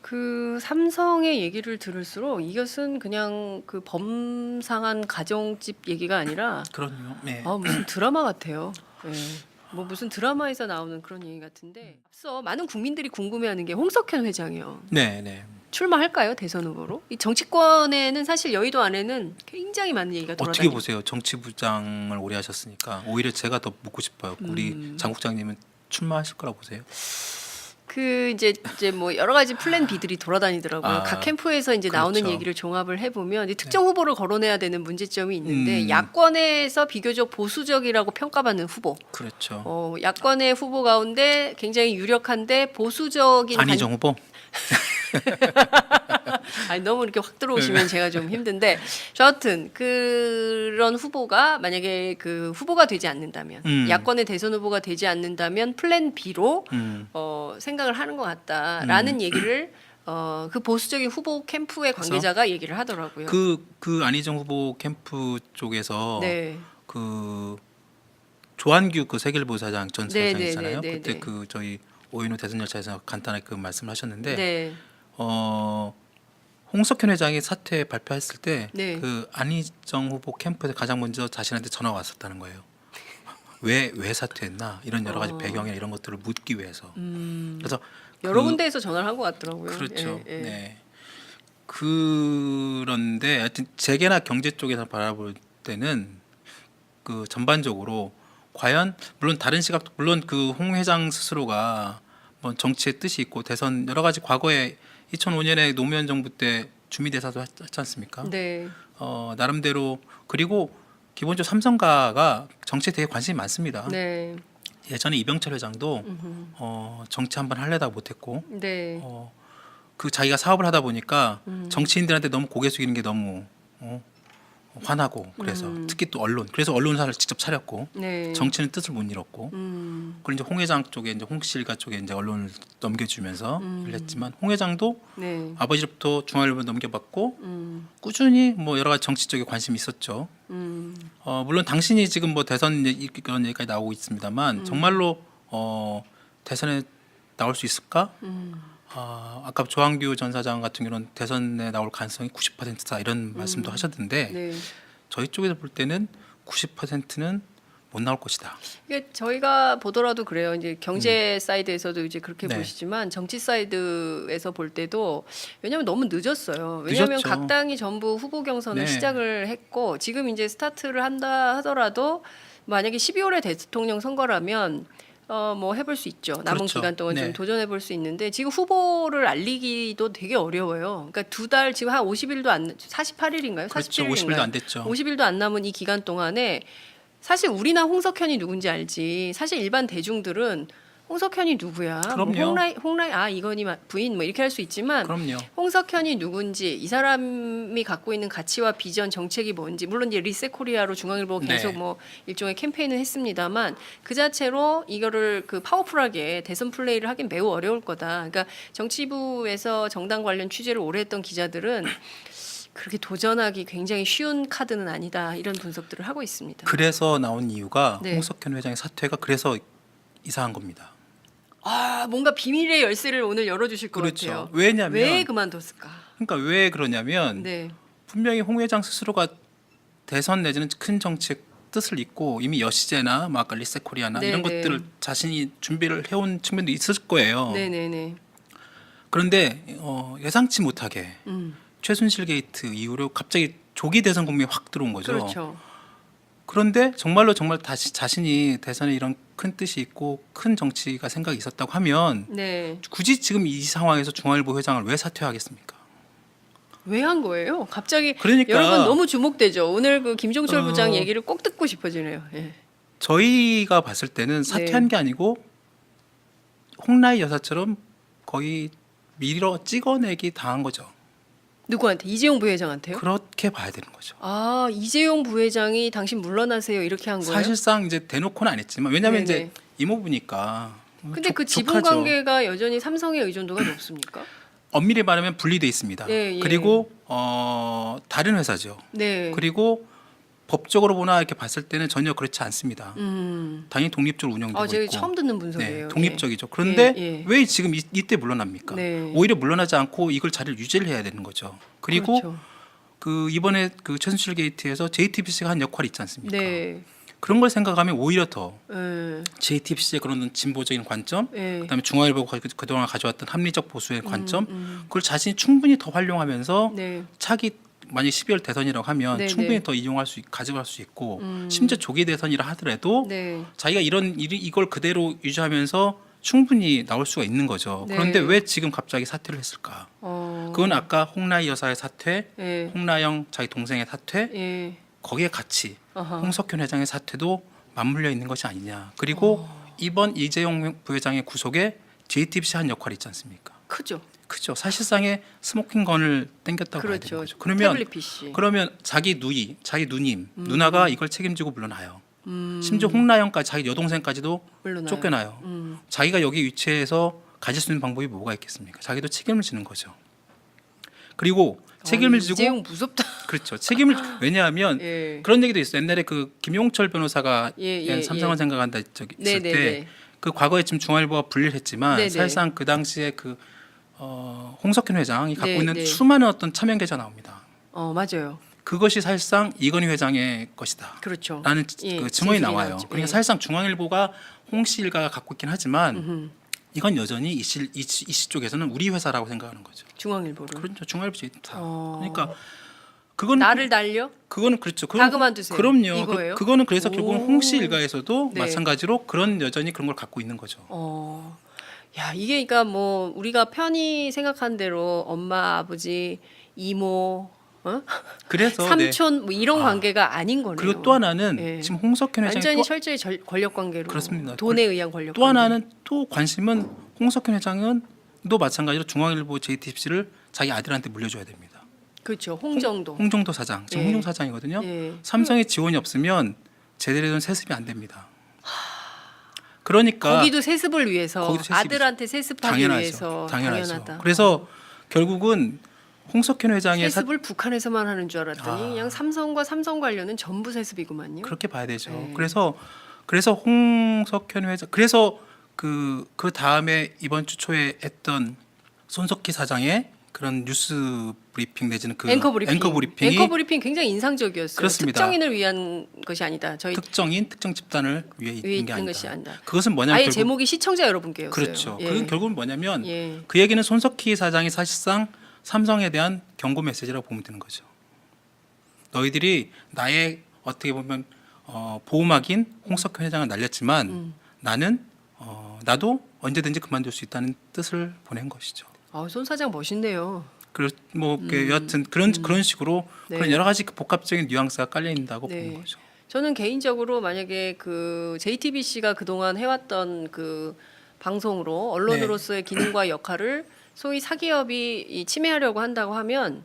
그 삼성의 얘기를 들을수록 이것은 그냥 그 범상한 가정집 얘기가 아니라 그럼요. 네. 무슨 드라마 같아요. 네. 뭐 무슨 드라마에서 나오는 그런 얘기 같은데 앞서 많은 국민들이 궁금해하는 게 홍석현 회장이요. 네. 출마할까요 대선 후보로? 이 정치권에는 사실 여의도 안에는 굉장히 많은 얘기가 어떻게 돌아다니고. 보세요? 정치부장을 오래 하셨으니까 오히려 제가 더 묻고 싶어요. 우리 장 국장님은 출마하실 거라고 보세요? 그 이제 뭐 여러 가지 플랜 B들이 돌아다니더라고요. 각 캠프에서 이제 나오는 그렇죠. 얘기를 종합을 해보면 이제 특정 후보를 거론해야 되는 문제점이 있는데 야권에서 비교적 보수적이라고 평가받는 후보. 그렇죠. 야권의 후보 가운데 굉장히 유력한데 보수적인 안희정 후보? 아니 너무 이렇게 확 들어오시면 제가 좀 힘든데 여하튼 그런 후보가 만약에 그 후보가 되지 않는다면 야권의 대선 후보가 되지 않는다면 플랜 B로 생각을 하는 것 같다라는 얘기를 그 보수적인 후보 캠프의 관계자가 얘기를 하더라고요. 그 안희정 후보 캠프 쪽에서 네. 그 조한규 그 세계일보 사장 전 네, 사장이잖아요. 네. 그때 그 저희 오인호 대선 열차에서 간단하게 그 말씀을 하셨는데 네. 홍석현 회장이 사퇴 발표했을 때 네. 그 안희정 후보 캠프에서 가장 먼저 자신한테 전화가 왔었다는 거예요. 왜 사퇴했나 이런 여러 가지 배경이나 이런 것들을 묻기 위해서. 그래서 여러 군데에서 전화를 한 것 같더라고요. 그렇죠. 예. 네. 그런데 하여튼 재계나 경제 쪽에서 바라볼 때는 그 전반적으로 과연 물론 다른 시각 물론 그 홍 회장 스스로가 뭐 정치의 뜻이 있고 대선 여러 가지 과거에 2005년에 노무현 정부 때 주미대사도 했지 않습니까? 네. 나름대로 그리고 기본적으로 삼성가가 정치에 되게 관심이 많습니다. 네. 예전에 이병철 회장도 정치 한번 하려다 못했고 네. 그 자기가 사업을 하다 보니까 정치인들한테 너무 고개 숙이는 게 너무 화나고 그래서 특히 또 그래서 언론사를 직접 차렸고 네. 정치는 뜻을 못 잃었고 그리고 이제 홍 회장 쪽에 이제 홍실가 쪽에 이제 언론을 넘겨주면서 일 했지만 홍 회장도 네. 아버지로부터 중앙일보 넘겨받고 꾸준히 뭐 여러 가지 정치 쪽에 관심이 있었죠. 물론 당신이 지금 뭐 대선 그런 얘기까지 나오고 있습니다만 정말로 대선에 나올 수 있을까? 아까 조한규 전 사장 같은 경우는 대선에 나올 가능성이 90%다 이런 말씀도 하셨는데 네. 저희 쪽에서 볼 때는 90%는 못 나올 것이다. 이게 저희가 보더라도 그래요. 이제 경제 사이드에서도 이제 그렇게 네. 보시지만 정치 사이드에서 볼 때도 왜냐하면 너무 늦었어요. 왜냐하면 늦었죠. 각 당이 전부 후보 경선을 네. 시작을 했고 지금 이제 스타트를 한다 하더라도 만약에 12월에 대통령 선거라면 뭐 해볼 수 있죠. 남은 그렇죠. 기간 동안 네. 좀 도전해볼 수 있는데 지금 후보를 알리기도 되게 어려워요. 그러니까 두 달 지금 한 48일인가요? 그렇죠. 47일인가요? 50일도 안 됐죠. 50일도 안 남은 이 기간 동안에 사실 우리나 홍석현이 누군지 알지. 사실 일반 대중들은 홍석현이 누구야? 그럼요. 뭐 홍라이 이건희 부인 뭐 이렇게 할 수 있지만 그럼요. 홍석현이 누군지 이 사람이 갖고 있는 가치와 비전 정책이 뭔지 물론 이제 리셋 코리아로 중앙일보 계속 네. 뭐 일종의 캠페인을 했습니다만 그 자체로 이거를 그 파워풀하게 대선 플레이를 하긴 매우 어려울 거다. 그러니까 정치부에서 정당 관련 취재를 오래 했던 기자들은 그렇게 도전하기 굉장히 쉬운 카드는 아니다 이런 분석들을 하고 있습니다. 그래서 나온 이유가 네. 홍석현 회장의 사퇴가 그래서 이상한 겁니다. 뭔가 비밀의 열쇠를 오늘 열어주실 것 그렇죠. 같아요. 왜냐면 왜 그만뒀을까? 그러니까 왜 그러냐면 네, 분명히 홍 회장 스스로가 대선 내지는 큰 정책 뜻을 잊고 이미 여시제나 뭐 아까 리셋코리아나 네, 이런 네. 것들을 자신이 준비를 해온 측면도 있을 거예요. 네, 네, 네. 그런데 예상치 못하게 최순실 게이트 이후로 갑자기 조기 대선 국면이 확 들어온 거죠. 그렇죠. 그런데 정말로 정말 다시 자신이 대선에 이런 큰 뜻이 있고 큰 정치가 생각이 있었다고 하면 네, 굳이 지금 이 상황에서 중앙일보 회장을 왜 사퇴하겠습니까? 왜 한 거예요? 갑자기 그러니까 여러분 너무 주목되죠. 오늘 그 김종철 부장 어. 얘기를 꼭 듣고 싶어지네요. 예. 저희가 봤을 때는 사퇴한 네. 게 아니고 홍라희 여사처럼 거의 밀어 찍어내기 당한 거죠. 누구한테? 이재용 부회장한테요? 그렇게 봐야 되는 거죠. 이재용 부회장이 당신 물러나세요 이렇게 한 거예요? 사실상 이제 대놓고는 안 했지만 왜냐하면 네네. 이제 이모부니까. 근데 그 지분 조카죠. 관계가 여전히 삼성의 의존도가 높습니까? 엄밀히 말하면 분리돼 있습니다. 예, 예. 그리고 다른 회사죠. 네. 그리고 법적으로 보나 이렇게 봤을 때는 전혀 그렇지 않습니다. 당연히 독립적으로 운영되고 제가 있고. 처음 듣는 분석이에요. 네, 독립적이죠. 그런데 예, 예. 왜 지금 이때 물러납니까? 네. 오히려 물러나지 않고 이걸 자리를 유지를 해야 되는 거죠. 그리고 그렇죠. 그 이번에 그 최순실 게이트에서 JTBC가 한 역할이 있지 않습니까? 네. 그런 걸 생각하면 오히려 더 예. JTBC의 그런 진보적인 관점, 예. 그다음에 중앙일보가 그동안 가져왔던 합리적 보수의 관점, 그걸 자신이 충분히 더 활용하면서 네. 차기 만약 12월 대선이라고 하면 네, 충분히 네. 더 가져갈 수 있고 심지어 조기 대선이라 하더라도 네. 자기가 이걸 그대로 유지하면서 충분히 나올 수가 있는 거죠. 네. 그런데 왜 지금 갑자기 사퇴를 했을까? 그건 아까 홍라희 여사의 사퇴, 예. 홍라영 자기 동생의 사퇴, 예. 거기에 같이 아하. 홍석현 회장의 사퇴도 맞물려 있는 것이 아니냐. 그리고 이번 이재용 부회장의 구속에 JTBC 한 역할이 있지 않습니까? 크죠. 그죠. 사실상의 스모킹건을 땡겼다고 봐야 되는 그렇죠. 거죠. 그러면 태블릿 PC. 자기 누님, 누나가 이걸 책임지고 물러나요. 심지어 홍라영까지 자기 여동생까지도 물러나요. 쫓겨나요. 자기가 여기 위치해서 가질 수 있는 방법이 뭐가 있겠습니까? 자기도 책임을 지는 거죠. 그리고 책임을 지고 이재용 무섭다. 그렇죠. 책임을 왜냐하면 예. 그런 얘기도 있어요. 옛날에 그 김용철 변호사가 예, 삼성을 예. 생각한다 있을 네, 네, 때 네. 그 과거에 지금 중앙일보가 분리를 했지만 네, 네. 사실상 그 당시에 그 홍석현 회장이 갖고 네, 있는 네. 수많은 어떤 차명 계좌 나옵니다. 맞아요. 그것이 사실상 이건희 회장의 것이다. 그렇죠. 라는 예, 그 증언이 진술이 나와요. 나왔죠. 그러니까 예. 사실상 중앙일보가 홍씨 일가가 갖고 있긴 하지만 이건 여전히 이씨 쪽에서는 우리 회사라고 생각하는 거죠. 중앙일보를. 그렇죠. 중앙일보 다. 어. 그러니까 그건 나를 달려? 그거는 그렇죠. 다 그만두세요. 그럼요. 이거예요? 그거는 그래서 결국은 오. 홍씨 일가에서도 네. 마찬가지로 여전히 그런 걸 갖고 있는 거죠. 야, 이게 그러니까 뭐 우리가 편히 생각한 대로 엄마, 아버지, 이모, 그래서 삼촌 뭐 이런 아. 관계가 아닌 거네요. 그리고 또 하나는 예. 지금 홍석현 회장이 완전히 철저히 권력 관계로. 그렇습니다. 돈에 의한 권력. 또 하나는 또 관심은 홍석현 회장은 또 마찬가지로 중앙일보 JTBC를 자기 아들한테 물려줘야 됩니다. 그렇죠. 홍정도. 홍정도 사장 지금 예. 홍정 사장이거든요. 예. 삼성의 지원이 없으면 제대로 된 세습이 안 됩니다. 그러니까 거기도 세습을 위해서 거기도 세습이죠. 아들한테 세습하기 위해서 당연하다. 그래서 결국은 홍석현 회장의 세습을 북한에서만 하는 줄 알았더니 아. 그냥 삼성과 삼성 관련은 전부 세습이구만요. 그렇게 봐야 되죠. 네. 그래서 홍석현 회장 그래서 그 다음에 이번 주 초에 했던 손석희 사장의 그런 뉴스 브리핑 내지는 그 앵커 브리핑이 앵커 브리핑 굉장히 인상적이었어요. 그렇습니다. 특정인을 위한 것이 아니다. 저희 특정 집단을 위해 위에 있는 게 있는 아니다. 것이 아니다. 그것은 뭐냐면 아예 결국 제목이 시청자 여러분께였어요. 그렇죠. 예. 그건 결국은 뭐냐면 예. 그 얘기는 손석희 사장이 사실상 삼성에 대한 경고 메시지라고 보면 되는 거죠. 너희들이 나의 어떻게 보면 보호막인 홍석현 회장을 날렸지만 나는 나도 언제든지 그만둘 수 있다는 뜻을 보낸 것이죠. 손 사장 멋있네요. 여하튼 그런 식으로 네. 그런 여러 가지 그 복합적인 뉘앙스가 깔려 있다고 네. 보는 거죠. 저는 개인적으로 만약에 그 JTBC가 그동안 해왔던 그 방송으로 언론으로서의 기능과 역할을 소위 사기업이 이 침해하려고 한다고 하면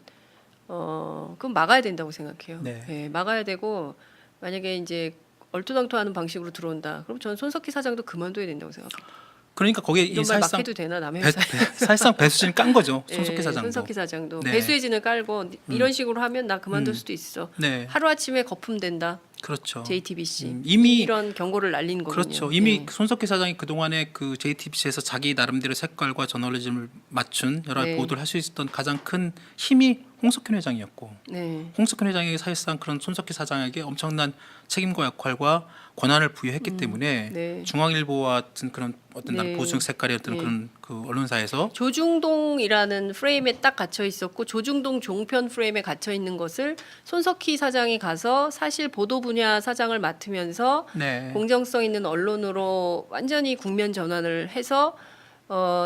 그건 막아야 된다고 생각해요. 네. 예, 막아야 되고 만약에 이제 얼토당토하는 방식으로 들어온다. 그럼 저는 손석희 사장도 그만둬야 된다고 생각해요. 그러니까 거기에 이런 이 말 막 사실상 해도 되나 남의 회사에. 사실상 배수진을 깐 거죠. 손석희 예, 사장도. 손석희 사장도 네. 배수의 진을 깔고 이런 식으로 하면 나 그만둘 수도 있어. 네. 하루 아침에 거품된다. 그렇죠. JTBC 이미 이런 경고를 날린 거군요. 그렇죠. 이미 예. 손석희 사장이 그동안에 그 JTBC에서 자기 나름대로 색깔과 저널리즘을 맞춘 여러 네. 보도를 할 수 있었던 가장 큰 힘이 홍석현 회장이었고 네. 홍석현 회장이 사실상 그런 손석희 사장에게 엄청난 책임과 역할과 권한을 부여했기 때문에 네. 중앙일보와 같은 그런 어떤 네. 보수적 색깔이었던 네. 그런 그 언론사에서 조중동이라는 프레임에 딱 갇혀 있었고 조중동 종편 프레임에 갇혀 있는 것을 손석희 사장이 가서 사실 보도 분야 사장을 맡으면서 네. 공정성 있는 언론으로 완전히 국면 전환을 해서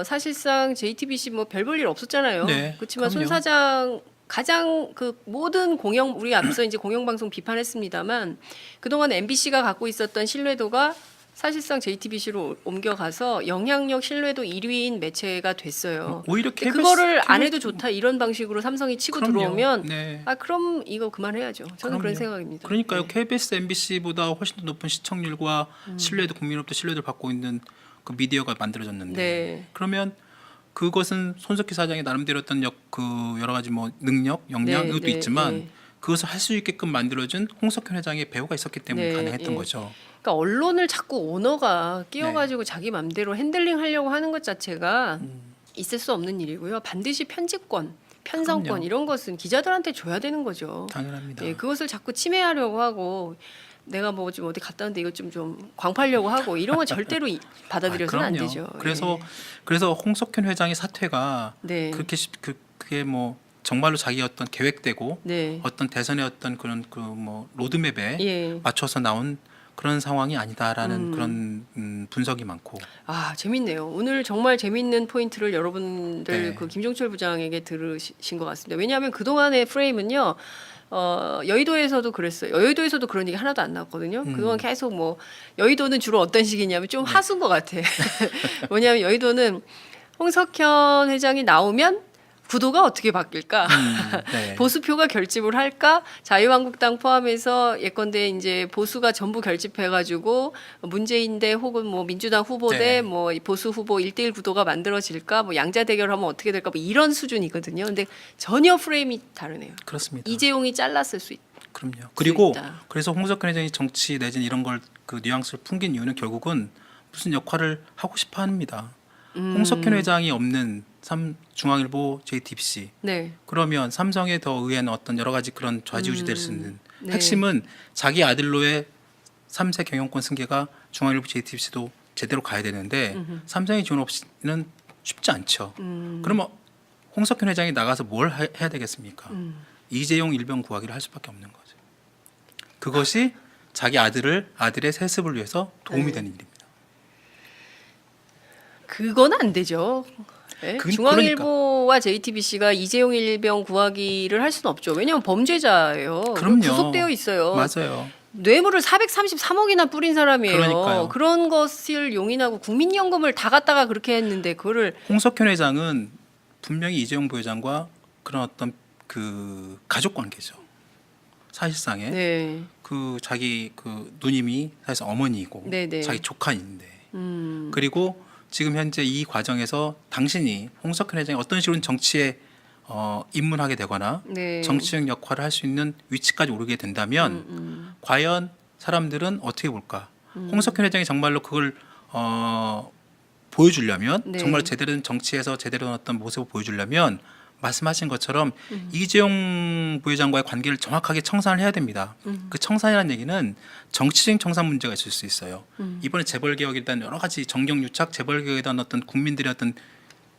사실상 JTBC 뭐 별 볼 일 없었잖아요. 네, 그렇지만 손 그럼요. 사장 가장 그 모든 우리 앞서 이제 공영방송 비판했습니다만 그동안 MBC가 갖고 있었던 신뢰도가 사실상 JTBC로 옮겨가서 영향력 신뢰도 1위인 매체가 됐어요. 오히려 근데 KBS, 그거를 안 해도 좋다 이런 방식으로 삼성이 치고 그럼요. 들어오면 네. 그럼 이거 그만해야죠. 저는 그런 그럼요. 생각입니다. 그러니까요. 네. KBS, MBC보다 훨씬 더 높은 시청률과 신뢰도 국민으로부터 신뢰도를 받고 있는 그 미디어가 만들어졌는데 네. 그러면 그것은 손석희 사장이 나름대로 어떤 그 여러 가지 뭐 능력, 역량 네, 이것도 네, 있지만 네. 그것을 할 수 있게끔 만들어준 홍석현 회장의 배우가 있었기 때문에 네, 가능했던 예. 거죠. 그러니까 언론을 자꾸 오너가 네. 끼워가지고 자기 맘대로 핸들링하려고 하는 것 자체가 있을 수 없는 일이고요. 반드시 편집권, 편성권 그럼요. 이런 것은 기자들한테 줘야 되는 거죠. 당연합니다. 예, 그것을 자꾸 침해하려고 하고 내가 뭐 좀 어디 갔다 왔는데 이것 좀 광팔려고 하고 이런 건 절대로 받아들여서는 안 그럼요. 되죠. 그래서 홍석현 회장의 사퇴가 네. 그렇게 그게 뭐 정말로 자기 어떤 계획되고 네. 어떤 대선의 어떤 그런 그 뭐 로드맵에 예. 맞춰서 나온 그런 상황이 아니다라는 그런 분석이 많고. 아 재밌네요. 오늘 정말 재밌는 포인트를 여러분들 네. 그 김종철 부장에게 들으신 것 같습니다. 왜냐하면 그 동안의 프레임은요. 여의도에서도 그랬어요. 여의도에서도 그런 얘기 하나도 안 나왔거든요. 그동안 계속 뭐 여의도는 주로 어떤 식이냐면 좀 하수인 것 같아. 뭐냐면 여의도는 홍석현 회장이 나오면 구도가 어떻게 바뀔까? 네. 보수표가 결집을 할까? 자유한국당 포함해서 예컨대 이제 보수가 전부 결집해가지고 문재인 대 혹은 뭐 민주당 후보 네. 대 뭐 보수 후보 1대1 구도가 만들어질까? 뭐 양자 대결하면 어떻게 될까? 뭐 이런 수준이거든요. 근데 전혀 프레임이 다르네요. 그렇습니다. 이재용이 잘랐을 수 있다. 그럼요. 그리고 있다. 그래서 홍석현 회장이 정치 내지는 이런 걸 그 뉘앙스를 풍긴 이유는 결국은 무슨 역할을 하고 싶어 합니다. 홍석현 회장이 없는 중앙일보, JTBC 네. 그러면 삼성에 더 의한 어떤 여러 가지 그런 좌지우지될 수 있는 네. 핵심은 자기 아들로의 3세 경영권 승계가 중앙일보, JTBC도 제대로 가야 되는데 삼성의 지원 없이는 쉽지 않죠. 그러면 홍석현 회장이 나가서 뭘 해야 되겠습니까? 이재용 일병 구하기를 할 수밖에 없는 거죠. 그것이 자기 아들의 세습을 위해서 도움이 네. 되는 일입니다. 그건 안 되죠. 네? 중앙일보와 JTBC가 이재용 일병 구하기를 할 수는 없죠. 왜냐하면 범죄자예요. 그럼요. 구속되어 있어요. 맞아요. 뇌물을 433억이나 뿌린 사람이에요. 그러니까요. 그런 것을 용인하고 국민연금을 다 갖다가 그렇게 했는데 그거를 홍석현 회장은 분명히 이재용 부회장과 그런 어떤 그 가족 관계죠. 사실상의 네. 그 자기 그 누님이 사실 어머니이고 네네. 자기 조카인데 그리고 지금 현재 이 과정에서 당신이 홍석현 회장이 어떤 식으로 정치에 입문하게 되거나 네. 정치적 역할을 할 수 있는 위치까지 오르게 된다면 과연 사람들은 어떻게 볼까? 홍석현 회장이 정말로 그걸 보여주려면 네. 정말 제대로 된 정치에서 제대로 된 어떤 모습을 보여주려면 말씀하신 것처럼 이재용 부회장과의 관계를 정확하게 청산을 해야 됩니다. 그 청산이라는 얘기는 정치적인 청산 문제가 있을 수 있어요. 이번에 재벌개혁에 대한 여러 가지 정경유착, 재벌개혁에 대한 어떤 국민들의 어떤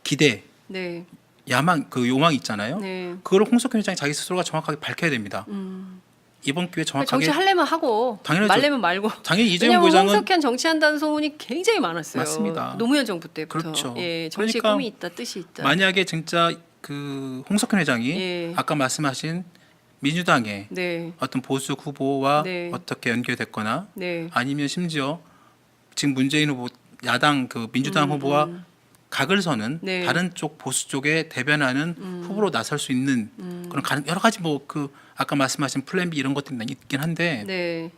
기대, 네. 야망, 그 욕망이 있잖아요. 네. 그걸 홍석현 회장이 자기 스스로가 정확하게 밝혀야 됩니다. 이번 기회에 정확하게 정치 할래면 하고 당연하죠. 말래면 말고. 당연히 이재용 왜냐하면 부회장은 홍석현 정치한다는 소문이 굉장히 많았어요. 맞습니다. 노무현 정부 때부터. 그렇죠. 예, 정치에 그러니까 꿈이 있다, 뜻이 있다. 만약에 진짜 그 홍석현 회장이 예. 아까 말씀하신 민주당의 네. 어떤 보수 후보와 네. 어떻게 연결됐거나 네. 아니면 심지어 지금 문재인 후보 야당 그 민주당 후보와 각을 서는 네. 다른 쪽 보수 쪽에 대변하는 후보로 나설 수 있는 그런 여러 가지 뭐 그 아까 말씀하신 플랜 B 이런 것들이 있긴 한데 네.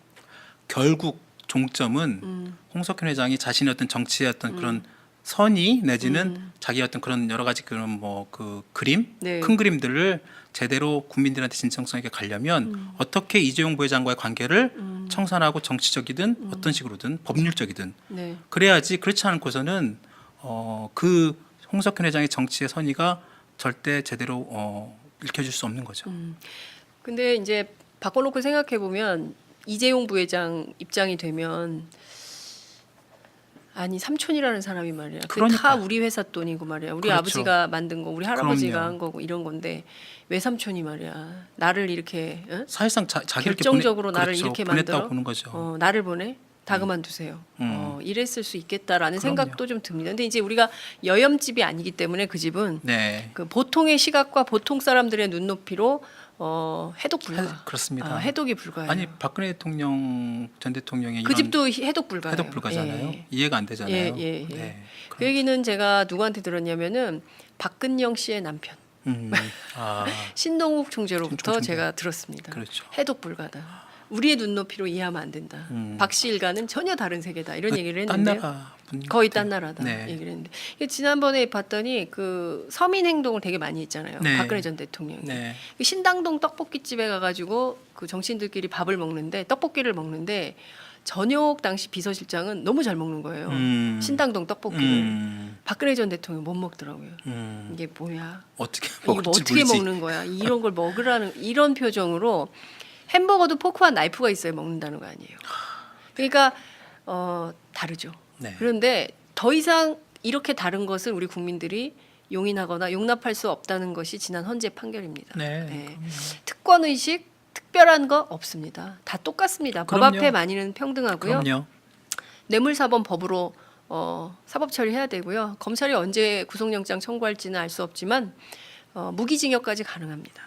결국 종점은 홍석현 회장이 자신의 어떤 정치의 어떤 그런 선의 내지는 자기 어떤 그런 여러 가지 그런 뭐 그 그림 네. 큰 그림들을 제대로 국민들한테 진정성 있게 가려면 어떻게 이재용 부회장과의 관계를 청산하고 정치적이든 어떤 식으로든 법률적이든 네. 그래야지 그렇지 않고서는 그 홍석현 회장의 정치의 선의가 절대 제대로 읽혀질 수 없는 거죠. 근데 이제 바꿔놓고 생각해 보면 이재용 부회장 입장이 되면 아니 삼촌이라는 사람이 말이야. 그게 그러니까. 다 우리 회사 돈이고 말이야. 우리 그렇죠. 아버지가 만든 거, 우리 할아버지가 그럼요. 한 거고 이런 건데 왜 삼촌이 말이야. 나를 이렇게 사실상 자기를 이렇게 결정적으로 나를 그렇죠. 이렇게 보냈다고 만들어 보는 거죠. 나를 보내 다 그만두세요. 이랬을 수 있겠다라는 그럼요. 생각도 좀 듭니다. 근데 이제 우리가 여염집이 아니기 때문에 그 집은 네, 그 보통의 시각과 보통 사람들의 눈높이로 해독 불가. 그렇습니다. 해독이 불가해요. 아니 박근혜 대통령 전 대통령의 그 이런 집도 해독 불가예요. 해독 불가잖아요. 예. 이해가 안 되잖아요. 예, 예, 예. 네, 그 얘기는 제가 누구한테 들었냐면은 박근영 씨의 남편 아, 신동욱 총재로부터 총재. 제가 들었습니다. 그렇죠. 해독 불가다. 우리의 눈높이로 이해하면 안 된다. 박 씨 일가는 전혀 다른 세계다. 이런 얘기를 딴 했는데요. 나라 분 거의 같아요. 딴 나라다 네. 얘기를 했는데 이게 지난번에 봤더니 그 서민 행동을 되게 많이 했잖아요. 네. 박근혜 전 대통령이 네, 그 신당동 떡볶이집에 가가지고 그 정치인들끼리 밥을 먹는데 떡볶이를 먹는데 전역 당시 비서실장은 너무 잘 먹는 거예요. 신당동 떡볶이를 박근혜 전 대통령 못 먹더라고요. 이게 뭐야? 어떻게 이거 먹을지 뭐 어떻게 모르지. 먹는 거야? 이런 걸 먹으라는 이런 표정으로 햄버거도 포크와 나이프가 있어야 먹는다는 거 아니에요. 그러니까 다르죠. 네. 그런데 더 이상 이렇게 다른 것을 우리 국민들이 용인하거나 용납할 수 없다는 것이 지난 헌재 판결입니다. 네, 네. 그럼요. 특권 의식 특별한 거 없습니다. 다 똑같습니다. 법 그럼요. 앞에 만인은 평등하고요. 그럼요. 뇌물사범 법으로 사법 처리해야 되고요. 검찰이 언제 구속영장 청구할지는 알 수 없지만 무기징역까지 가능합니다.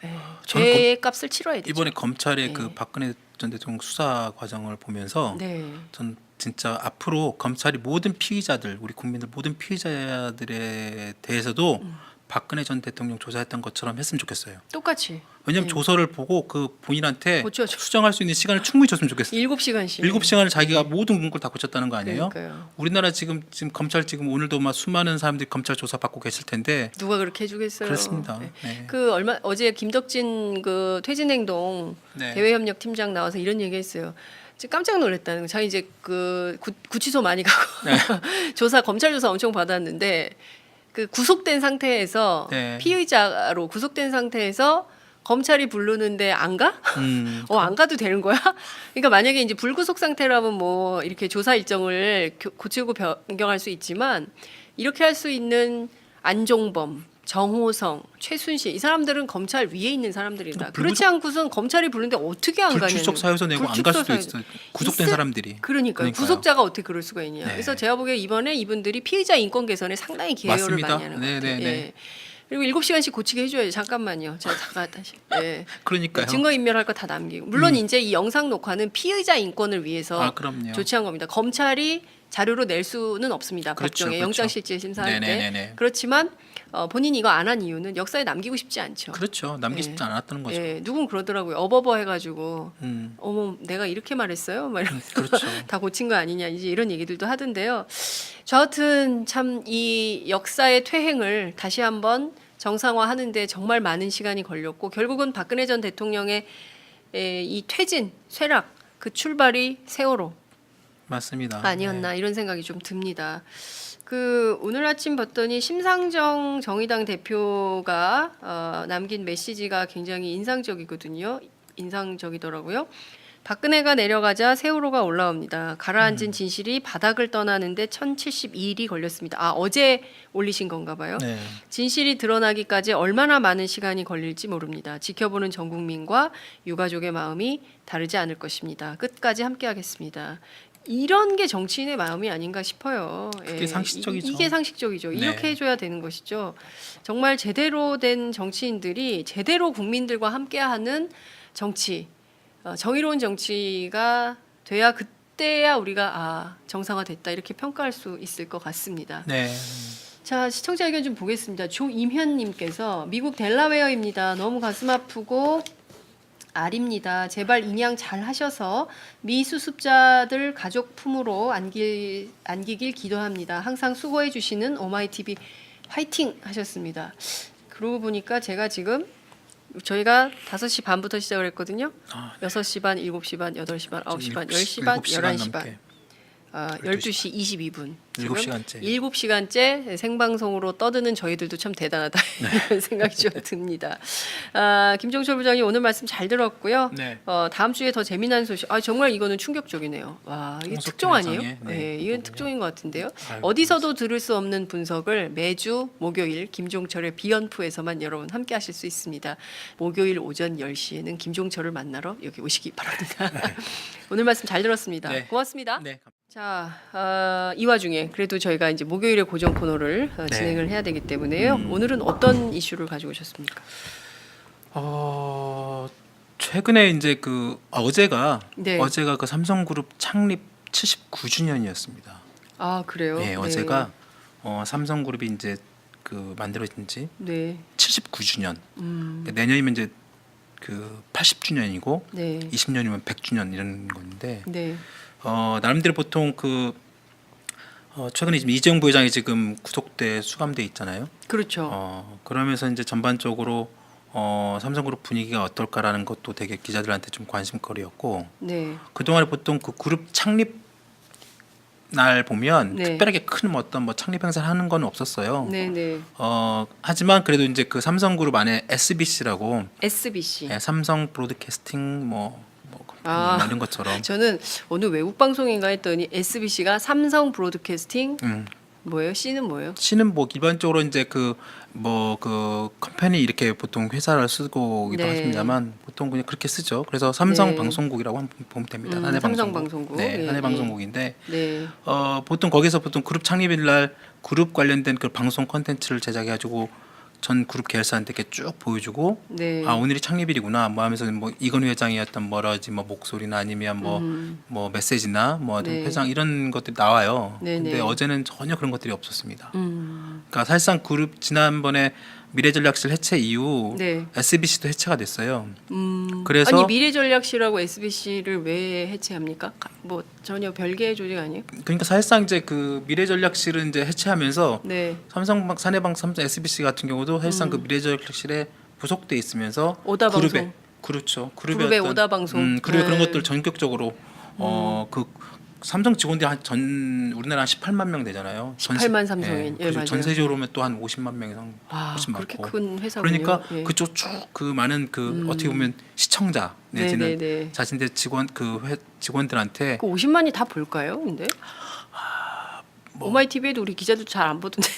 네. 저는 죄의 값을 치러야 되죠. 이번에 검찰의 네. 그 박근혜 전 대통령 수사 과정을 보면서 네. 전 진짜 앞으로 검찰이 모든 피의자들 우리 국민들 모든 피의자들에 대해서도 박근혜 전 대통령 조사했던 것처럼 했으면 좋겠어요. 똑같이 왜냐하면 조서를 보고 그 본인한테 고쳐줘. 수정할 수 있는 시간을 충분히 줬으면 좋겠어요. 7시간씩. 7시간을 자기가 모든 문구를 다 고쳤다는 거 아니에요? 그러니까요. 우리나라 지금 검찰 지금 오늘도 막 수많은 사람들이 검찰 조사 받고 계실 텐데 누가 그렇게 해주겠어요. 그렇습니다. 네. 네. 그 어제 김덕진 그 퇴진행동 네. 대외협력 팀장 나와서 이런 얘기했어요. 진짜 깜짝 놀랐다는 거. 자기 이제 그 구치소 많이 가고 네. 검찰 조사 엄청 받았는데 그 구속된 상태에서 네. 피의자로 구속된 상태에서 검찰이 부르는데 안 가? 안 가도 되는 거야? 그러니까 만약에 이제 불구속 상태라면 뭐 이렇게 조사 일정을 고치고 변경할 수 있지만 이렇게 할 수 있는 안종범, 정호성, 최순실 이 사람들은 검찰 위에 있는 사람들이다. 그렇지 않고선 검찰이 부르는데 어떻게 안 가냐는. 불출석 사유서 내고 안 갈 수도 있어요. 구속된 사람들이. 그러니까요. 구속자가 어떻게 그럴 수가 있냐. 네. 그래서 제가 보기에 이번에 이분들이 피의자 인권 개선에 상당히 기여를 맞습니다. 많이 하는 것 네, 같아요. 네, 네. 예. 그리고 7시간씩 고치게 해줘야죠. 잠깐만요. 제가 잠깐 다시. 예. 그러니까요. 증거 인멸할 거 다 남기고. 물론 이제 이 영상 녹화는 피의자 인권을 위해서 아, 그럼요. 조치한 겁니다. 검찰이 자료로 낼 수는 없습니다. 그렇죠, 법정에 그렇죠. 영장실질 심사할 네네네네. 때. 그렇지만 본인이 이거 안 한 이유는 역사에 남기고 싶지 않죠. 그렇죠. 남기고 싶지 않았다는 거죠. 예, 누군 그러더라고요. 어버버 해가지고 음, 어머 내가 이렇게 말했어요? 막 이러면서 그렇죠. 다 고친 거 아니냐 이제 이런 얘기들도 하던데요. 저하튼 참 이 역사의 퇴행을 다시 한번 정상화하는데 정말 많은 시간이 걸렸고 결국은 박근혜 전 대통령의 이 퇴진, 쇠락 그 출발이 세월호 맞습니다. 아니었나 이런 생각이 좀 듭니다. 그 오늘 아침 봤더니 심상정 정의당 대표가 남긴 메시지가 굉장히 인상적이더라고요. 박근혜가 내려가자 세월호가 올라옵니다. 가라앉은 진실이 바닥을 떠나는데 1072일이 걸렸습니다. 아 어제 올리신 건가 봐요. 네. 진실이 드러나기까지 얼마나 많은 시간이 걸릴지 모릅니다. 지켜보는 전 국민과 유가족의 마음이 다르지 않을 것입니다. 끝까지 함께하겠습니다. 이런 게 정치인의 마음이 아닌가 싶어요. 그게 상식적이죠. 이게 상식적이죠. 네. 이렇게 해줘야 되는 것이죠. 정말 제대로 된 정치인들이 제대로 국민들과 함께하는 정치, 정의로운 정치가 돼야 그때야 우리가 정상화됐다 이렇게 평가할 수 있을 것 같습니다. 네. 자, 시청자 의견 좀 보겠습니다. 조임현님께서 미국 델라웨어입니다. 너무 가슴 아프고 알입니다. 제발 인양 잘 하셔서 미수습자들 가족 품으로 안기길 기도합니다. 항상 수고해 주시는 오마이TV 화이팅 하셨습니다. 그러고 보니까 제가 지금 저희가 5시 반부터 시작을 했거든요. 6시 반, 7시 반, 8시 반, 9시 반, 10시 반, 11시 반. 12시 22분. 7시간째. 7시간째 생방송으로 떠드는 저희들도 참 대단하다 이런 생각이 좀 듭니다. 김종철 부장님 오늘 말씀 잘 들었고요. 네. 다음 주에 더 재미난 소식. 정말 이거는 충격적이네요. 와, 이게 특종 아니에요? 네, 이건 특종인 것 같은데요. 아이고, 어디서도 들을 수 없는 분석을 매주 목요일 김종철의 비연프에서만 여러분 함께 하실 수 있습니다. 목요일 오전 10시에는 김종철을 만나러 여기 오시기 바랍니다. 오늘 말씀 잘 들었습니다. 네. 고맙습니다. 네. 자, 이 와중에 그래도 저희가 이제 목요일에 고정 코너를 네. 진행을 해야 되기 때문에요. 오늘은 어떤 이슈를 가지고 오셨습니까? 최근에 이제 어제가 네. 그 삼성그룹 창립 79주년이었습니다. 그래요? 네, 어제가 삼성그룹이 이제 만들어진 지 네. 79주년. 내년이면 이제 80주년이고 네. 20년이면 100주년 이런 건데 네. 나름대로 보통 최근에 지금 이재용 부회장이 지금 구속돼 수감돼 있잖아요. 그렇죠. 그러면서 이제 전반적으로 삼성그룹 분위기가 어떨까라는 것도 되게 기자들한테 좀 관심거리였고 네. 그동안에 보통 그 그룹 창립 날 보면 네. 특별하게 큰 어떤 창립 행사를 하는 건 없었어요. 네, 네. 하지만 그래도 이제 그 삼성그룹 안에 SBC라고 SBC. 삼성 브로드캐스팅 이런 것처럼 저는 어느 외국 방송인가 했더니 SBC가 삼성 브로드캐스팅 뭐예요? C는 뭐예요? C는 일반적으로 이제 컴퍼니 이렇게 보통 회사를 쓰고 네. 하십니다만 보통 그냥 그렇게 쓰죠. 그래서 삼성 네. 방송국이라고 한번 보면 됩니다. 한해 삼성 방송국. 방송국. 네, 네, 한해 네. 방송국인데 네. 보통 거기서 그룹 창립일 날 그룹 관련된 그 방송 콘텐츠를 제작해 가지고 전 그룹 계열사한테 이렇게 쭉 보여주고 네. 오늘이 창립일이구나 하면서 이건희 회장이었던 목소리나 아니면 메시지나 네. 회장 이런 것들이 나와요. 네, 근데 네. 어제는 전혀 그런 것들이 없었습니다. 그러니까 사실상 그룹 지난번에 미래전략실 해체 이후 네. SBC도 해체가 됐어요. 그래서 아니 미래전략실하고 SBC를 왜 해체합니까? 전혀 별개의 조직 아니에요? 그러니까 사실상 이제 그 미래전략실은 이제 해체하면서 네. 삼성 SBC 같은 경우도 사실상 그 미래전략실에 부속돼 있으면서 오다방송. 그룹에 그렇죠. 그룹의 오다방송. 그룹의 네. 그런 것들 전격적으로 삼성 직원들이 우리나라 한 18만 명 되잖아요. 18만 삼성인. 예, 그리고 맞아요. 전세적으로 하면 또 한 50만 명 이상 훨씬 그렇게 많고. 큰 회사군요. 그러니까 예. 그쪽 쭉 많은 어떻게 보면 시청자 내지는 네. 자신들 직원들한테 50만이 다 볼까요? 근데 오마이TV에도 우리 기자들 잘 안 보던데.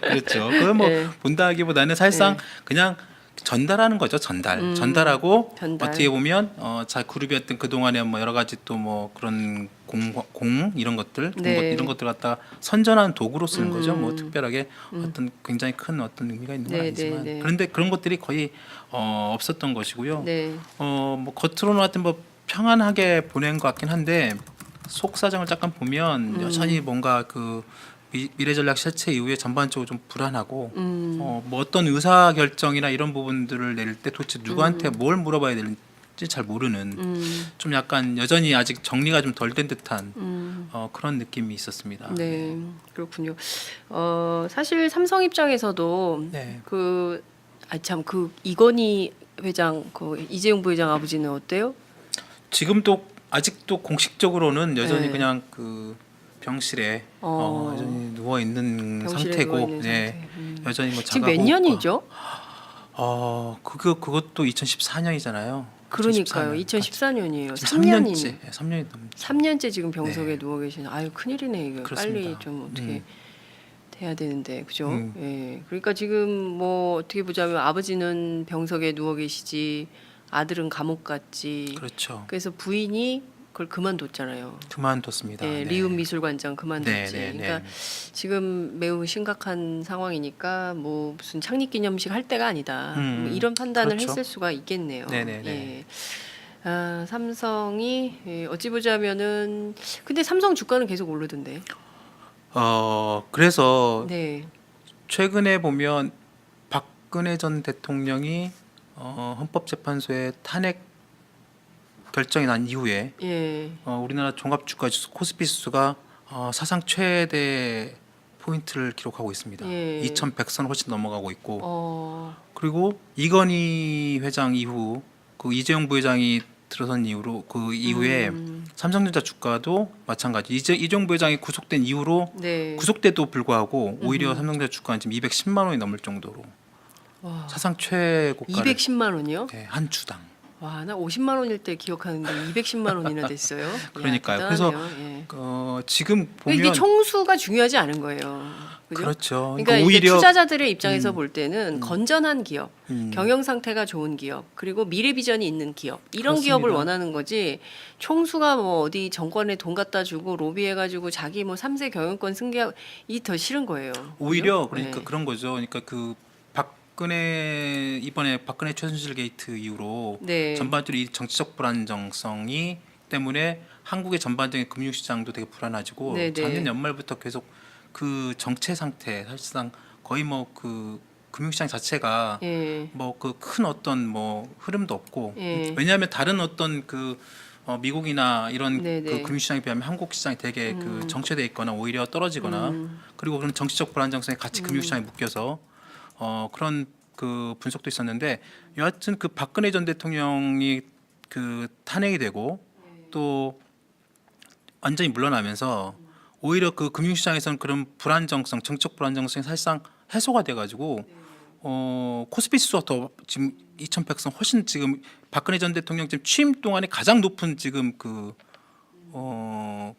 그렇죠. 그걸 네. 본다기보다는 사실상 그냥 전달하는 거죠. 전달하고 전달. 어떻게 보면 그룹이었던 그 동안에 여러 가지 또 그런 공 이런 것들 네. 이런 것들 갖다가 선전하는 도구로 쓰는 거죠. 특별하게 어떤 굉장히 큰 어떤 의미가 있는 건 네, 아니지만 네. 그런데 그런 것들이 거의 없었던 것이고요. 네. 겉으로는 하여튼 평안하게 보낸 것 같긴 한데 속 사정을 잠깐 보면 여전히 뭔가 미래전략 실체 이후에 전반적으로 좀 불안하고 어떤 의사 결정이나 이런 부분들을 내릴 때 도대체 누구한테 뭘 물어봐야 되는지 잘 모르는 좀 약간 여전히 아직 정리가 좀 덜 된 듯한 그런 느낌이 있었습니다. 네. 그렇군요. 사실 삼성 입장에서도 네. 이건희 회장, 이재용 부회장 아버지는 어때요? 지금도 아직도 공식적으로는 여전히 네. 그냥 병실에 여전히 누워 있는 병실에 상태고, 누워 있는 네, 상태. 여전히 지금 자가고 몇 년이죠? 그것도 2014년이잖아요. 그러니까요. 2014년이에요. 3년째, 3년이 넘. 3년째 지금 병석에 네. 누워 계시는. 큰일이네 이거. 그렇습니다. 빨리 좀 어떻게 돼야 되는데, 그죠? 음. 예. 그러니까 지금 어떻게 보자면 아버지는 병석에 누워 계시지, 아들은 감옥 갔지. 그렇죠. 그래서 부인이 그걸 그만뒀잖아요. 그만뒀습니다. 네, 네. 리움 미술관장 그만뒀지. 네, 네, 네. 그러니까 지금 매우 심각한 상황이니까 뭐 무슨 창립기념식 할 때가 아니다. 뭐 이런 판단을 그렇죠. 했을 수가 있겠네요. 네, 네, 네. 예. 아, 삼성이 어찌 보자면은 근데 삼성 주가는 계속 오르던데. 그래서 네. 최근에 보면 박근혜 전 대통령이 헌법재판소에 탄핵 결정이 난 이후에 예. 우리나라 종합주가지수 코스피 지수가 사상 최대 포인트를 기록하고 있습니다. 예. 2,100선 훨씬 넘어가고 있고 그리고 그리고 이건희 회장 이후 그 이재용 부회장이 들어선 이후로 그 이후에 삼성전자 주가도 마찬가지. 이재용 부회장이 구속된 이후로 네. 구속돼도 불구하고 오히려 삼성전자 주가는 지금 210만 원이 넘을 정도로 와. 사상 최고가를 210만 원이요? 네, 한 주당. 와, 나 50만 원일 때 기억하는데 210만 원이나 됐어요. 그러니까요. 야, 그래서 대단하네요. 예. 지금 보면 이게 총수가 중요하지 않은 거예요. 그죠? 그렇죠. 그러니까 이제 오히려 투자자들의 입장에서 볼 때는 건전한 기업, 음. 경영 상태가 좋은 기업, 그리고 미래 비전이 있는 기업 이런 그렇습니다. 기업을 원하는 거지. 총수가 뭐 어디 정권에 돈 갖다 주고 로비해가지고 자기 뭐 3세 경영권 승계하고 이 더 싫은 거예요. 오히려 그죠? 그러니까 네. 그런 거죠. 그러니까 그 이번에 박근혜 최순실 게이트 이후로 네. 전반적으로 이 정치적 불안정성이 때문에 한국의 전반적인 금융시장도 되게 불안해지고 네, 네. 작년 연말부터 계속 그 정체 상태 사실상 거의 뭐 그 금융시장 자체가 예. 뭐 그 큰 어떤 뭐 흐름도 없고 예. 왜냐하면 다른 어떤 그 미국이나 이런 네, 그 네. 금융시장에 비하면 한국 시장이 되게 그 정체돼 있거나 오히려 떨어지거나 그리고 그런 정치적 불안정성이 같이 금융시장에 묶여서 그런 그 분석도 있었는데 여하튼 그 박근혜 전 대통령이 그 탄핵이 되고 또 완전히 물러나면서 오히려 그 금융시장에서는 그런 불안정성, 정책 불안정성이 사실상 해소가 돼가지고 코스피 지수가 더 지금 2,100선 훨씬 지금 박근혜 전 대통령 지금 취임 동안에 가장 높은 지금 그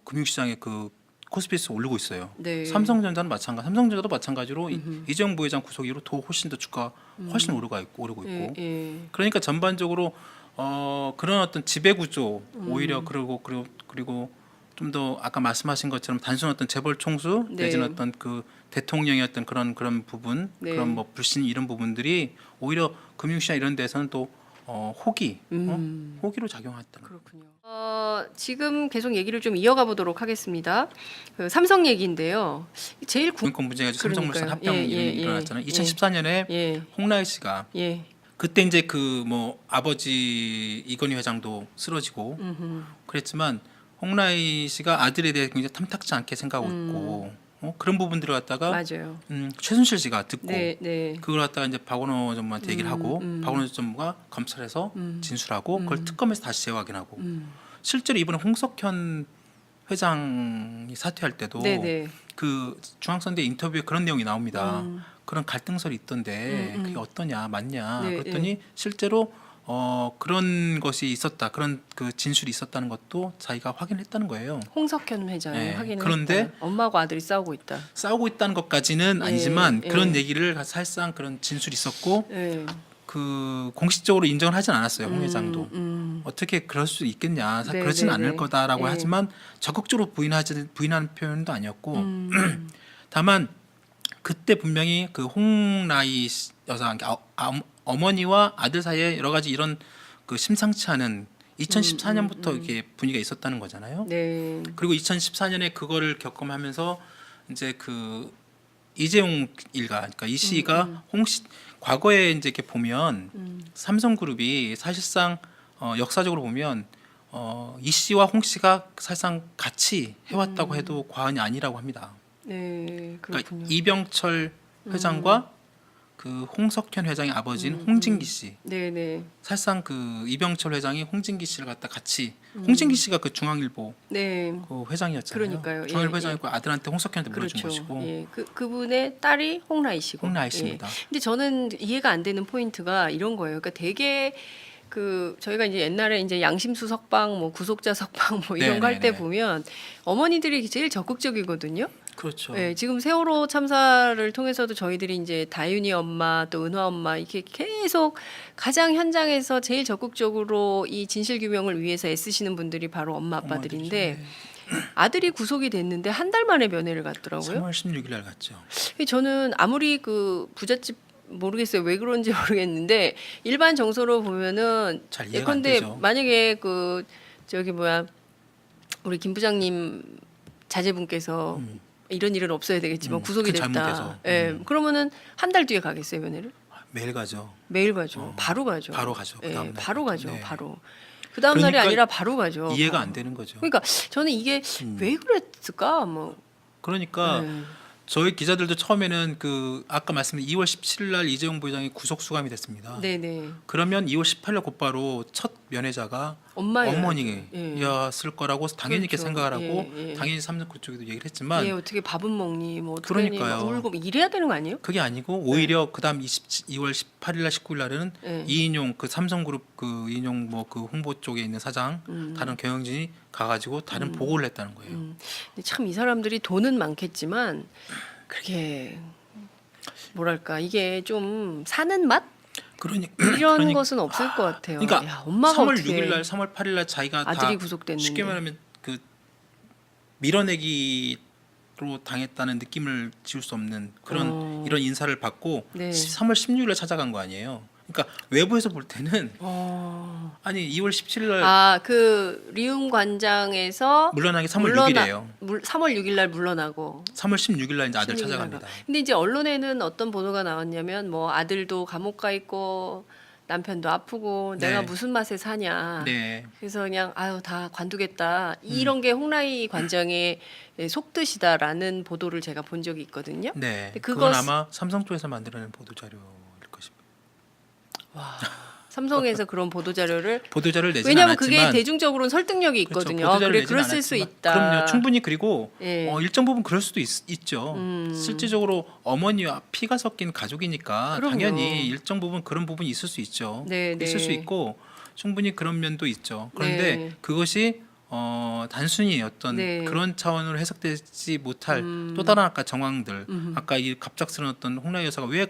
금융시장의 그 코스피 지수 오르고 있어요. 네. 삼성전자는 마찬가지. 삼성전자도 마찬가지로 이재용 부회장 구속 이후로 더 훨씬 더 주가 훨씬 오르고 있고. 예. 예. 그러니까 전반적으로 그런 어떤 지배 구조 오히려 그리고 좀 더 아까 말씀하신 것처럼 단순 어떤 재벌 총수 네. 내지는 어떤 그 대통령이었던 그런 부분 네. 그런 뭐 불신 이런 부분들이 오히려 금융시장 이런 데서는 또 호기로 작용했다는 거예요. 그렇군요. 지금 계속 얘기를 좀 이어가 보도록 하겠습니다. 그 삼성 얘기인데요. 제일 공인권 문제가 삼성물산 그러니까요. 합병 예, 이런 예, 일이 일어났잖아요. 예. 2014년에 예. 홍라희 씨가 예. 그때 이제 그 뭐 아버지 이건희 회장도 쓰러지고 그랬지만 홍라희 씨가 아들에 대해 굉장히 탐탁지 않게 생각하고 있고 그런 부분들을 갖다가 맞아요. 최순실 씨가 듣고 네, 네. 그걸 갖다가 이제 박원호 전무한테 얘기를 하고 박원호 전무가 검찰에서 진술하고 그걸 특검에서 다시 재확인하고 실제로 이번에 홍석현 회장이 사퇴할 때도 네, 네. 그 중앙선대 인터뷰에 그런 내용이 나옵니다. 그런 갈등설이 있던데 그게 어떠냐 맞냐 네, 그랬더니 실제로 그런 것이 있었다 그런 그 진술이 있었다는 것도 자기가 확인했다는 거예요. 홍석현 회장이 네. 확인을 그런데 했다. 엄마하고 아들이 싸우고 있다. 싸우고 있다는 것까지는 예, 아니지만 예. 그런 얘기를 사실상 그런 진술이 있었고 예. 그 공식적으로 인정을 하진 않았어요. 홍 회장도 어떻게 그럴 수 있겠냐 네, 그러지는 네, 않을 네. 거다라고 예. 하지만 적극적으로 부인하는 표현도 아니었고 다만 그때 분명히 그 홍라희 여사 어머니와 아들 사이에 여러 가지 이런 그 심상치 않은 2014년부터 이게 분위기가 있었다는 거잖아요. 네. 그리고 2014년에 그거를 겪음하면서 이제 그 이재용 일가, 그러니까 이 씨가 홍씨 과거에 이제 이렇게 보면 삼성그룹이 사실상 역사적으로 보면 이 씨와 홍 씨가 사실상 같이 해왔다고 해도 과언이 아니라고 합니다. 네. 그러니까 그렇군요. 이병철 회장과 그 홍석현 회장의 아버지인 홍진기 씨. 네, 네. 사실상 그 이병철 회장이 홍진기 씨를 갖다 같이 홍진기 씨가 그 중앙일보 네. 그 회장이었잖아요. 그러니까요. 중앙일보 예, 회장이고 아들한테 홍석현한테 물어준 그렇죠. 것이고 예. 그분의 딸이 홍라희 씨고. 홍라희 씨입니다. 근데 저는 이해가 안 되는 포인트가 이런 거예요. 그러니까 되게 그 저희가 이제 옛날에 이제 양심수 석방, 뭐 구속자 석방 뭐 이런 거 할 때 네네네. 보면 어머니들이 제일 적극적이거든요. 그렇죠. 예, 지금 세월호 참사를 통해서도 저희들이 이제 다윤이 엄마 또 은화 엄마 이렇게 계속 가장 현장에서 제일 적극적으로 이 진실 규명을 위해서 애쓰시는 분들이 바로 엄마 아빠들인데 아들이 구속이 됐는데 한 달 만에 면회를 갔더라고요. 3월 16일 날 갔죠. 저는 아무리 그 부잣집 모르겠어요. 왜 그런지 모르겠는데 일반 정서로 보면은 잘 이해가 안 예컨대 되죠. 만약에 그 저기 뭐야 우리 김 부장님 자제분께서 이런 일은 없어야 되겠지만 구속이 그 됐다. 잘못해서. 예. 그러면은 한 달 뒤에 가겠어요, 면회를? 매일 가죠. 매일 가죠. 바로 가죠. 바로 가죠. 그 예, 다음 날 바로 가죠. 가죠. 네. 바로. 그 다음 날이 그러니까 아니라 바로 가죠. 이해가 바로. 안 되는 거죠. 그러니까 저는 이게 왜 그랬을까? 뭐. 그러니까 네. 저희 기자들도 처음에는 그 아까 말씀드린 2월 17일 날 이재용 부회장이 구속 수감이 됐습니다. 네네. 그러면 2월 18일 날 곧바로 첫 면회자가 엄마였을 어머니였을 거라고 당연히 이렇게 그렇죠. 생각을 하고 예, 예. 당연히 삼성 그쪽에도 얘기를 했지만 얘 어떻게 밥은 먹니? 뭐 어떻게 그러니까요. 하니? 막 울고 이래야 되는 거 아니에요? 그게 아니고 오히려 그다음 2월 18일 날 19일 날에는 예. 이인용 그 삼성그룹 그 이인용 뭐 그 홍보 쪽에 있는 사장 다른 경영진이 가가지고 다른 보고를 했다는 거예요. 근데 참 이 사람들이 돈은 많겠지만 그게 뭐랄까 이게 좀 사는 맛 이런 것은 없을 것 같아요. 그러니까 야, 엄마가 3월 어떻게 6일 날, 3월 8일 날 자기가 아들이 다 구속됐는데 쉽게 말하면 그 밀어내기로 당했다는 느낌을 지울 수 없는 그런 이런 인사를 받고 네. 3월 16일 날 찾아간 거 아니에요. 그러니까 외부에서 볼 때는 아니 2월 17일 날 아그 리움 관장에서 물러나기 3월 6일이에요. 3월 6일 날 물러나고 3월 16일 날 이제 아들 16일 날 찾아갑니다. 가. 근데 이제 언론에는 어떤 보도가 나왔냐면 뭐 아들도 감옥 가 있고 남편도 아프고 네. 내가 무슨 맛에 사냐. 네. 그래서 그냥 아유 다 관두겠다 이런 게 홍라희 관장의 속뜻이다라는 보도를 제가 본 적이 있거든요. 네. 근데 그건 그것- 아마 삼성 쪽에서 만들어낸 보도 자료일 것입니다. 와, 삼성에서 그런 보도 자료를 보도 자료를 내지 왜냐하면 않았지만 그게 대중적으로는 설득력이 그렇죠. 있거든요. 보도 자료를 그래 내지는 그랬을 수 않았지만 있다. 그럼요. 충분히 그리고 예. 일정 부분 그럴 수도 있죠. 실질적으로 어머니와 피가 섞인 가족이니까 그럼요. 당연히 일정 부분 그런 부분이 있을 수 있죠. 네, 있을 네. 수 있고 충분히 그런 면도 있죠. 그런데 네. 그것이 단순히 어떤 네. 그런 차원으로 해석되지 못할 또 다른 아까 정황들 아까 이 갑작스러운 어떤 홍라희 여사가 왜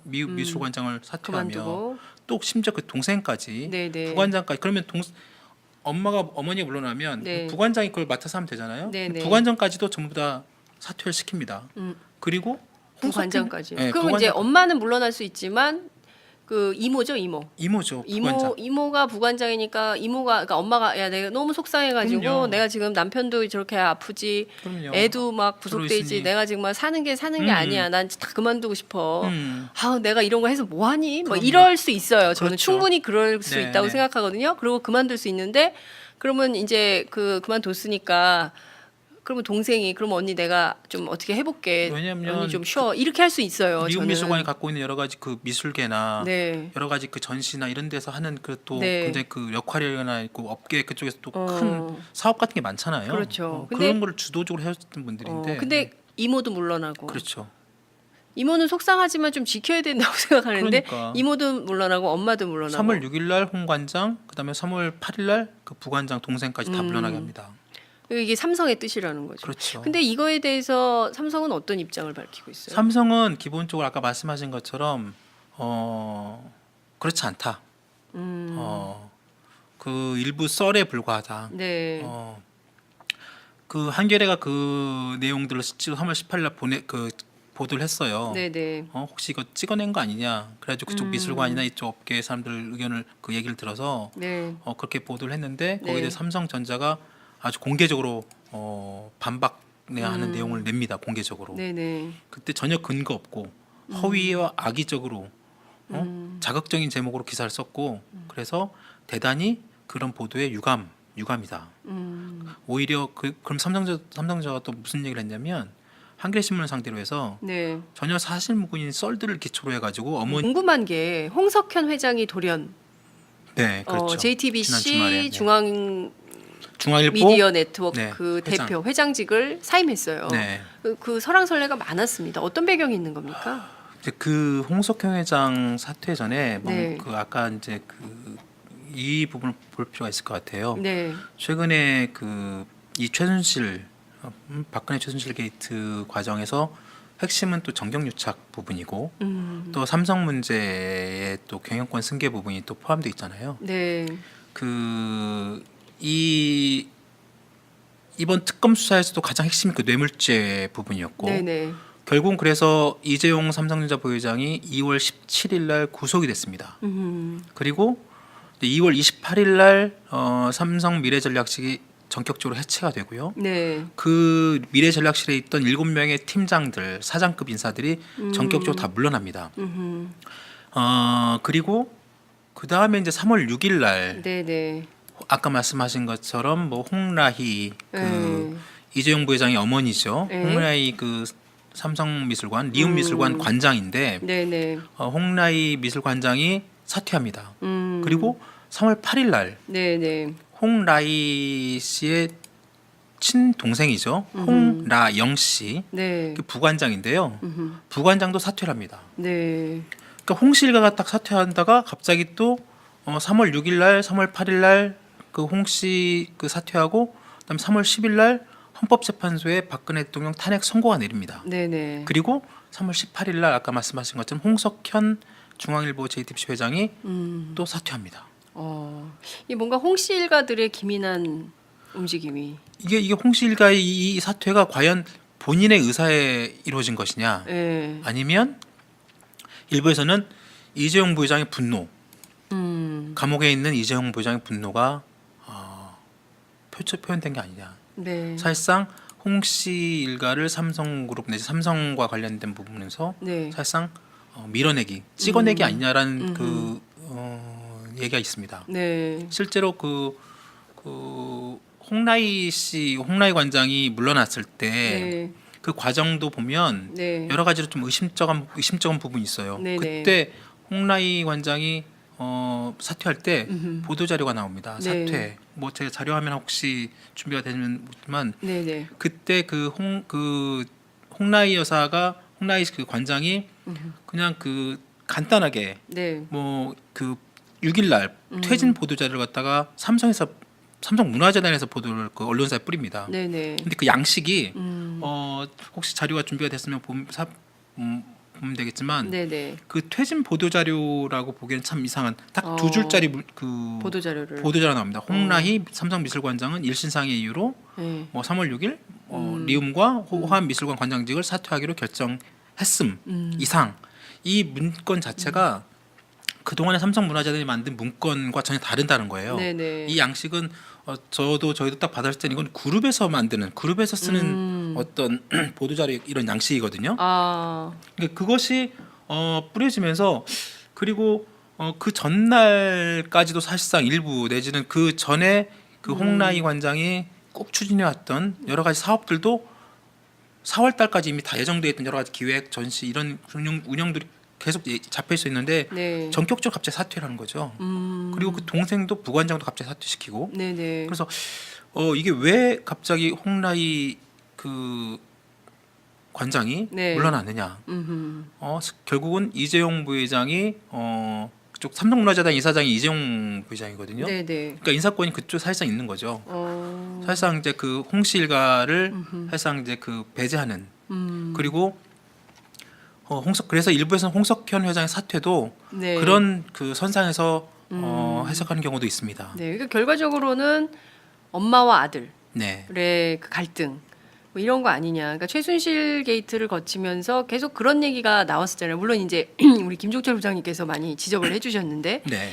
미국 미술관장을 사퇴하며 그만두고 또 심지어 그 동생까지 네, 네. 부관장까지 그러면 어머니가 물러나면 네. 부관장이 그걸 맡아서 하면 되잖아요. 네, 네. 부관장까지도 전부 다 사퇴를 시킵니다. 그리고 부관장까지. 네, 그럼 이제 엄마는 물러날 수 있지만 그 이모죠 이모죠. 부관장. 이모가 부관장이니까 이모가 그러니까 엄마가 야 내가 너무 속상해가지고 그럼요. 내가 지금 남편도 저렇게 아프지 그럼요. 애도 막 구속돼 있지 들어있으니. 내가 지금 막 사는 게 아니야 난 다 그만두고 싶어 아 내가 이런 거 해서 뭐하니 뭐 그럼요. 이럴 수 있어요 저는 그렇죠. 충분히 그럴 수 네, 있다고 네. 생각하거든요 그리고 그만둘 수 있는데 그러면 이제 그만뒀으니까 그러면 동생이 그러면 언니 내가 좀 어떻게 해볼게 왜냐면 언니 좀 쉬어 이렇게 할 수 있어요 미국 저는 미술관이 갖고 있는 여러 가지 그 미술계나 네. 여러 가지 그 전시나 이런 데서 하는 그 또 네. 굉장히 그 역할이나 있고 업계 그쪽에서 또 어. 큰 사업 같은 게 많잖아요. 그렇죠. 근데- 그런 거를 주도적으로 해왔던 분들인데. 근데 이모도 물러나고 그렇죠. 이모는 속상하지만 좀 지켜야 된다고 생각하는데 그러니까. 이모도 물러나고 엄마도 물러나고 3월 6일 날 홍 관장, 그다음에 3월 8일 날 그 부관장 동생까지 다 물러나게 합니다. 이게 삼성의 뜻이라는 거죠. 그렇죠. 근데 이거에 대해서 삼성은 어떤 입장을 밝히고 있어요? 삼성은 기본적으로 아까 말씀하신 것처럼 그렇지 않다. 그 일부 썰에 불과하다. 네. 그 한겨레가 그 내용들을 실제로 3월 18일 날 보도를 했어요. 네네. 혹시 이거 찍어낸 거 아니냐? 그래가지고 그쪽 미술관이나 이쪽 업계 사람들 의견을 그 얘기를 들어서 네. 그렇게 보도를 했는데 거기에 네. 대해 삼성전자가 아주 공개적으로 반박하는 내용을 냅니다. 공개적으로. 네네. 그때 전혀 근거 없고 허위와 악의적으로 자극적인 제목으로 기사를 썼고 그래서 대단히 그런 보도에 유감이다. 오히려 그럼 삼성전자가 또 무슨 얘기를 했냐면 한겨레 신문을 상대로 해서 네. 전혀 사실무근인 썰들을 기초로 해가지고 어머니 궁금한 게 홍석현 회장이 돌연 네 그렇죠. 지난 JTBC 주말에, 네. 중앙일보 미디어 네트워크 네, 대표 회장직을 사임했어요. 네. 그 설왕설래가 많았습니다. 어떤 배경이 있는 겁니까? 이제 그 홍석현 회장 사퇴 전에 네. 그 아까 이제 이 부분을 볼 필요가 있을 것 같아요. 네. 최근에 이 최순실 박근혜 최순실 게이트 과정에서 핵심은 또 정경유착 부분이고 또 삼성 문제의 또 경영권 승계 부분이 또 포함되어 있잖아요. 네. 이번 특검 수사에서도 가장 핵심이 그 뇌물죄 부분이었고 네네. 결국 그래서 이재용 삼성전자 부회장이 2월 17일 날 구속이 됐습니다. 그리고 2월 28일 날 삼성 미래전략실이 전격적으로 해체가 되고요. 네. 그 미래전략실에 있던 7명의 팀장들, 사장급 인사들이 전격적으로 다 물러납니다. 그리고 그 다음에 이제 3월 6일 날 네네. 아까 말씀하신 것처럼 뭐 홍라희 네. 이재용 부회장의 어머니죠. 네. 홍라희 삼성미술관 리움미술관 관장인데 네네. 홍라희 미술관장이 사퇴합니다. 그리고 3월 8일 날 네네. 홍라희 씨의 친동생이죠. 홍라영 씨, 네. 그 부관장인데요. 부관장도 사퇴를 합니다. 네. 그러니까 홍씨 일가가 딱 사퇴한다가 갑자기 또 3월 6일 날, 3월 8일 날 그 홍씨 그 사퇴하고 그다음 3월 10일 날 헌법재판소에 박근혜 대통령 탄핵 선고가 내립니다. 네네. 그리고 3월 18일 날 아까 말씀하신 것처럼 홍석현 중앙일보 JTBC 회장이 또 사퇴합니다. 이 뭔가 홍씨 일가들의 기민한 움직임이. 이게 홍씨 일가의 이 사퇴가 과연 본인의 의사에 이루어진 것이냐, 네. 아니면 일부에서는 이재용 부회장의 분노, 감옥에 있는 이재용 부회장의 분노가 표현된 게 아니냐. 네. 사실상 홍씨 일가를 삼성그룹 내지 삼성과 관련된 부분에서 네. 사실상 밀어내기, 찍어내기 아니냐라는 얘기가 있습니다. 네. 실제로 홍라희 관장이 물러났을 때 네. 그 과정도 보면 네. 여러 가지로 좀 의심쩍은 부분이 있어요. 네네. 그때 홍라희 관장이 사퇴할 때 보도 자료가 나옵니다. 네. 사퇴. 뭐 제 자료 화면 혹시 준비가 되지만 네네. 그때 홍라희 그 관장이 그냥 간단하게 네. 뭐 6일 날 퇴진 보도 자료를 갖다가 삼성 문화재단에서 보도를 언론사에 뿌립니다. 네네. 근데 그 양식이 혹시 자료가 준비가 됐으면 보면 되겠지만 네네. 그 퇴진 보도 자료라고 보기에는 참 이상한 딱 두 줄짜리 보도 자료를. 보도 자료 나옵니다. 홍라희 삼성미술관장은 일신상의 이유로 네. 3월 6일 리움과 호암미술관 관장직을 사퇴하기로 결정했음 이상 이 문건 자체가 그동안에 삼성문화재단이 만든 문건과 전혀 다르다는 거예요. 네네. 이 양식은 저희도 딱 받았을 때는 이건 그룹에서 쓰는 어떤 보도자료 이런 양식이거든요. 그러니까 그것이 뿌려지면서 그리고 그 전날까지도 사실상 일부 내지는 그 전에 홍라희 관장이 꼭 추진해왔던 여러 가지 사업들도 4월 달까지 이미 다 예정돼 있던 여러 가지 기획, 전시 이런 운영들이 계속 잡혀 있어 있는데 네. 전격적으로 갑자기 사퇴를 하는 거죠. 그리고 그 동생도 부관장도 갑자기 사퇴시키고. 네네. 그래서 이게 왜 갑자기 홍라희 관장이 네. 물러났느냐? 결국은 이재용 부회장이 그쪽 삼성문화재단 이사장이 이재용 부회장이거든요. 네네. 그러니까 인사권이 그쪽 사실상 있는 거죠. 사실상 이제 그 홍씨 일가를 사실상 이제 배제하는 그리고 그래서 일부에서는 홍석현 회장의 사퇴도 네. 그런 선상에서 해석하는 경우도 있습니다. 네. 그러니까 결과적으로는 엄마와 아들의 네, 그 갈등 뭐 이런 거 아니냐. 그러니까 최순실 게이트를 거치면서 계속 그런 얘기가 나왔었잖아요. 물론 이제 우리 김종철 부장님께서 많이 지적을 해주셨는데 네,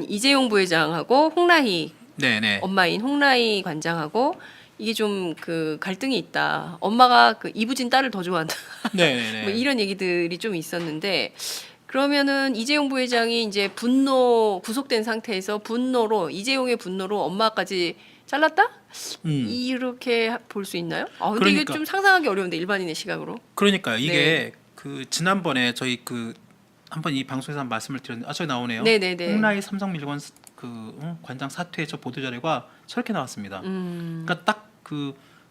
이재용 부회장하고 홍라희 네. 엄마인 홍라희 관장하고 이게 좀 갈등이 있다. 엄마가 이부진 딸을 더 좋아한다. 네. 뭐 이런 얘기들이 좀 있었는데 그러면은 이재용 부회장이 이제 구속된 상태에서 이재용의 분노로 엄마까지 잘랐다? 이렇게 볼 수 있나요? 근데 이게 그러니까. 좀 상상하기 어려운데 일반인의 시각으로. 그러니까 이게 지난번에 저희 한번 이 방송에서 한 말씀을 드렸는데 저기 나오네요. 네네네. 홍라희 삼성미술관 관장 사퇴 저 보도 자료가 저렇게 나왔습니다. 그러니까 딱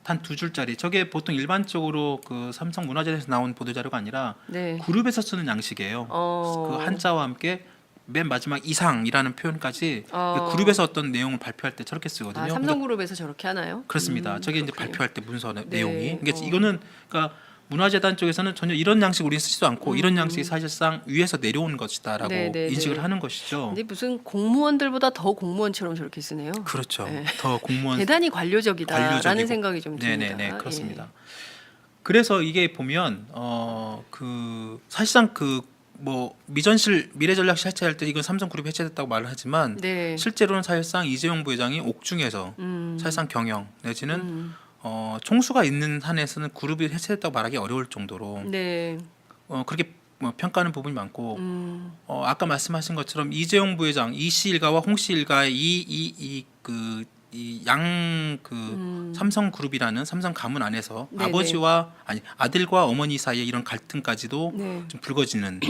단 2줄짜리. 저게 보통 일반적으로 삼성문화재단에서 나온 보도 자료가 아니라 네. 그룹에서 쓰는 양식이에요. 그 한자와 함께 맨 마지막 이상이라는 표현까지 그룹에서 어떤 내용을 발표할 때 저렇게 쓰거든요. 아, 삼성그룹에서 저렇게 하나요? 그렇습니다. 저게 이제 그렇군요. 발표할 때 문서 네. 내용이. 그러니까 이거는 그러니까 문화재단 쪽에서는 전혀 이런 양식 우리는 쓰지도 않고 이런 양식이 사실상 위에서 내려온 것이다라고 네, 네, 인식을 네. 하는 것이죠. 근데 무슨 공무원들보다 더 공무원처럼 저렇게 쓰네요. 그렇죠. 네. 더 공무원 대단히 관료적이다라는 관료적이고. 생각이 좀 듭니다. 네네네 그렇습니다. 그래서 이게 보면 그 사실상 그 뭐 미전실 미래전략실 해체할 때 이건 삼성그룹이 해체됐다고 말을 하지만 네. 실제로는 사실상 이재용 부회장이 옥중에서 사실상 경영 내지는 총수가 있는 한에서는 그룹이 해체됐다고 말하기 어려울 정도로 네. 그렇게 뭐 평가하는 부분이 많고 아까 말씀하신 것처럼 이재용 부회장 이씨 일가와 홍씨 일가의 삼성그룹이라는 삼성 가문 안에서 네네. 아버지와 아니 아들과 어머니 사이에 이런 갈등까지도 네. 좀 불거지는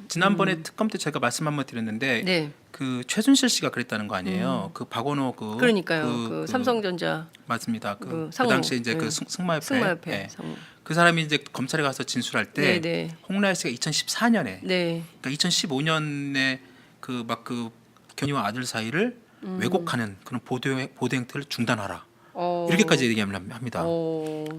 지난번에 특검 때 제가 말씀 한번 드렸는데 네. 그 최순실 씨가 그랬다는 거 아니에요. 그 박원호 그러니까요. 그 삼성전자 맞습니다. 그 상무. 당시에 이제 네. 그 승마협회 승마협회 네. 상무. 그 사람이 이제 검찰에 가서 진술할 때 네네. 홍라일 씨가 2014년에 네. 그러니까 2015년에 그 막 그 견이와 아들 사이를 왜곡하는 그런 보도 행태를 중단하라 이렇게까지 얘기합니다.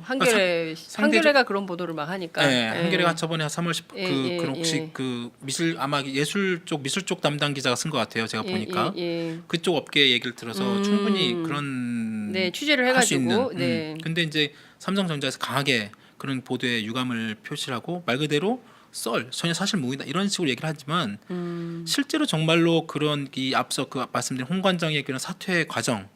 한겨레가 그런 보도를 막 하니까. 네, 한겨레가 저번에 3월 10 예, 그런 예, 혹시 예. 그 아마 미술 쪽 담당 기자가 쓴 것 같아요. 제가 보니까 예. 그쪽 업계 얘기를 들어서 충분히 그런 네, 취재를 할 수 있는. 해가지고. 네. 근데 이제 삼성전자에서 강하게 그런 보도에 유감을 표시하고 말 그대로 전혀 사실 무근이다 이런 식으로 얘기를 하지만 실제로 정말로 그런 이 앞서 그 말씀드린 홍 관장의 그런 사퇴 과정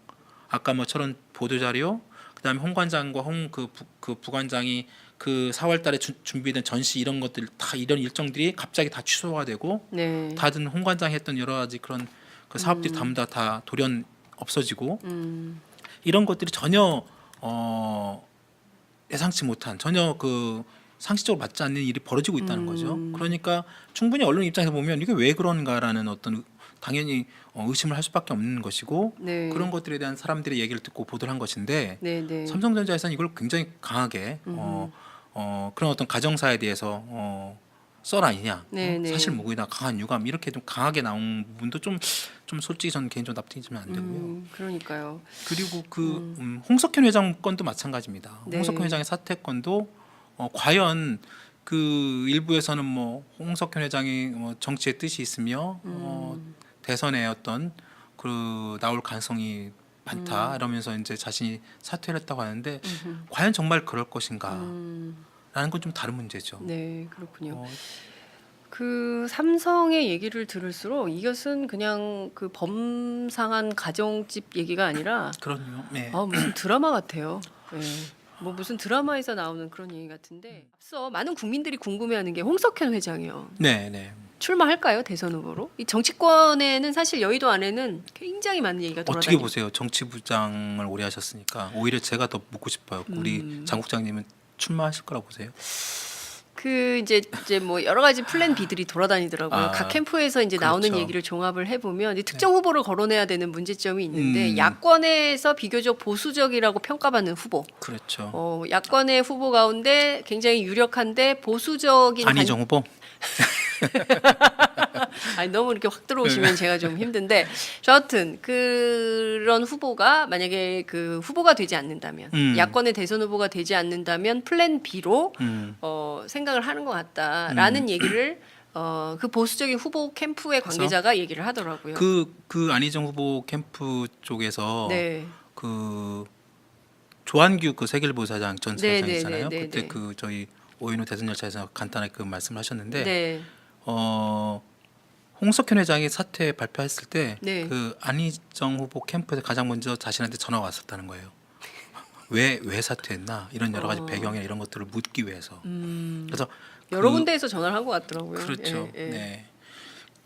아까 뭐처럼 보도 자료 그다음에 홍 관장과 그 부관장이 그 4월달에 준비된 전시 이런 것들 다 이런 일정들이 갑자기 다 취소가 되고 네. 다른 홍 관장이 했던 여러 가지 그런 그 사업들이 전부 다 돌연 없어지고 이런 것들이 전혀 예상치 못한 전혀 그 상식적으로 맞지 않는 일이 벌어지고 있다는 거죠. 그러니까 충분히 언론 입장에서 보면 이게 왜 그런가라는 어떤 당연히 의심을 할 수밖에 없는 것이고 네. 그런 것들에 대한 사람들의 얘기를 듣고 보도를 한 것인데 네, 네. 삼성전자에서는 이걸 굉장히 강하게 그런 어떤 가정사에 대해서 썰 아니냐 네, 네. 사실 무근이다 강한 유감 이렇게 좀 강하게 나온 부분도 좀 솔직히 저는 개인적으로 납득이 좀 안 되고요. 그러니까요. 그리고 홍석현 회장 건도 마찬가지입니다. 네. 홍석현 회장의 사퇴 건도 과연 그 일부에서는 뭐 홍석현 회장이 뭐 정치의 뜻이 있으며 대선에 어떤 그 나올 가능성이 많다 이러면서 이제 자신이 사퇴를 했다고 하는데 과연 정말 그럴 것인가라는 건 좀 다른 문제죠. 네, 그렇군요. 어, 그 삼성의 얘기를 들을수록 이것은 그냥 그 범상한 가정집 얘기가 아니라 그럼요. 네. 무슨 드라마 같아요. 네. 뭐 무슨 드라마에서 나오는 그런 얘기 같은데 앞서 많은 국민들이 궁금해하는 게 홍석현 회장이요. 네, 네. 출마할까요 대선 후보로? 이 정치권에는 사실 여의도 안에는 굉장히 많은 얘기가 어떻게 돌아다니고. 보세요? 정치부장을 오래 하셨으니까 오히려 제가 더 묻고 싶어요. 우리 장 국장님은 출마하실 거라고 보세요? 그 이제 뭐 여러 가지 플랜 B들이 돌아다니더라고요. 각 캠프에서 이제 나오는 그렇죠. 얘기를 종합을 해보면 이제 특정 후보를 거론해야 되는 문제점이 있는데 야권에서 비교적 보수적이라고 평가받는 후보. 그렇죠. 야권의 후보 가운데 굉장히 유력한데 보수적인 안희정 후보? 아니 너무 이렇게 확 들어오시면 제가 좀 힘든데 여하튼 그런 후보가 만약에 그 후보가 되지 않는다면 야권의 대선 후보가 되지 않는다면 플랜 B로 생각을 하는 것 같다라는 얘기를 그 보수적인 후보 캠프의 관계자가 얘기를 하더라고요. 그 안희정 후보 캠프 쪽에서 네. 그 조한규 그 세계일보 사장 전 네, 사장이잖아요. 네, 네, 그때 네. 그 저희 오인호 대선 열차에서 간단하게 그 말씀을 하셨는데 네. 홍석현 회장이 사퇴 발표했을 때 네. 그 안희정 후보 캠프에서 가장 먼저 자신한테 전화가 왔었다는 거예요. 왜 사퇴했나 이런 여러 가지 배경이나 이런 것들을 묻기 위해서. 그래서 여러 군데에서 전화를 한 것 같더라고요. 그렇죠. 예, 예. 네.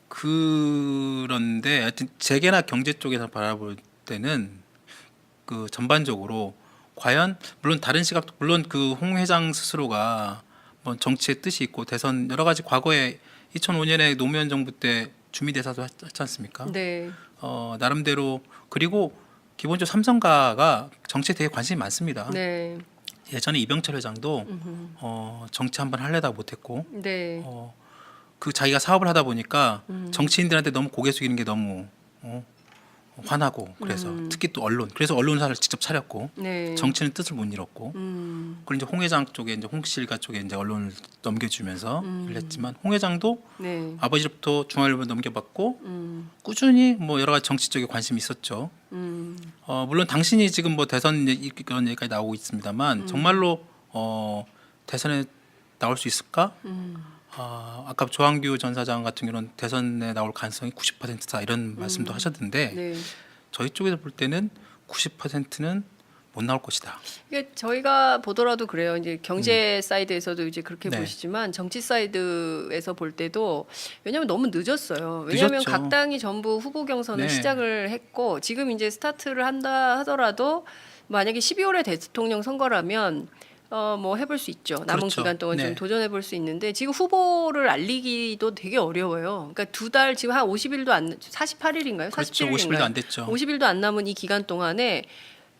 그런데 하여튼 재계나 경제 쪽에서 바라볼 때는 그 전반적으로 과연 물론 다른 시각도 물론 그 홍 회장 스스로가 뭐 정치의 뜻이 있고 대선 여러 가지 과거에 2005년에 노무현 정부 때 주미대사도 했지 않습니까? 네. 나름대로 그리고 기본적으로 삼성가가 정치에 되게 관심이 많습니다. 네. 예전에 이병철 회장도 정치 한번 하려다 못했고 네. 그 자기가 사업을 하다 보니까 정치인들한테 너무 고개 숙이는 게 너무 화나고 그래서 특히 또 언론 그래서 언론사를 직접 차렸고 네. 정치는 뜻을 못 잃었고 그리고 이제 홍 회장 쪽에 이제 홍씨 일가 쪽에 이제 언론을 넘겨주면서 일 했지만 홍 회장도 네. 아버지로부터 중앙일보 넘겨받고 꾸준히 뭐 여러 가지 정치 쪽에 관심이 있었죠. 물론 당신이 지금 뭐 대선 이런 얘기까지 나오고 있습니다만 정말로 대선에 나올 수 있을까? 아까 조항규 전 사장 같은 경우는 대선에 나올 가능성이 90%다 이런 말씀도 하셨는데 네. 저희 쪽에서 볼 때는 90%는 못 나올 것이다. 이게 저희가 보더라도 그래요. 이제 경제 사이드에서도 이제 그렇게 네. 보시지만 정치 사이드에서 볼 때도 왜냐하면 너무 늦었어요. 왜냐하면 늦었죠. 각 당이 전부 후보 경선을 네. 시작을 했고 지금 이제 스타트를 한다 하더라도 만약에 12월에 대통령 선거라면 뭐 해볼 수 있죠. 남은 그렇죠. 기간 동안 좀 네. 도전해 볼 수 있는데 지금 후보를 알리기도 되게 어려워요. 그러니까 두 달 지금 한 50일도 안 48일인가요? 그렇죠. 47일인가요? 50일도 안 됐죠. 50일도 안 남은 이 기간 동안에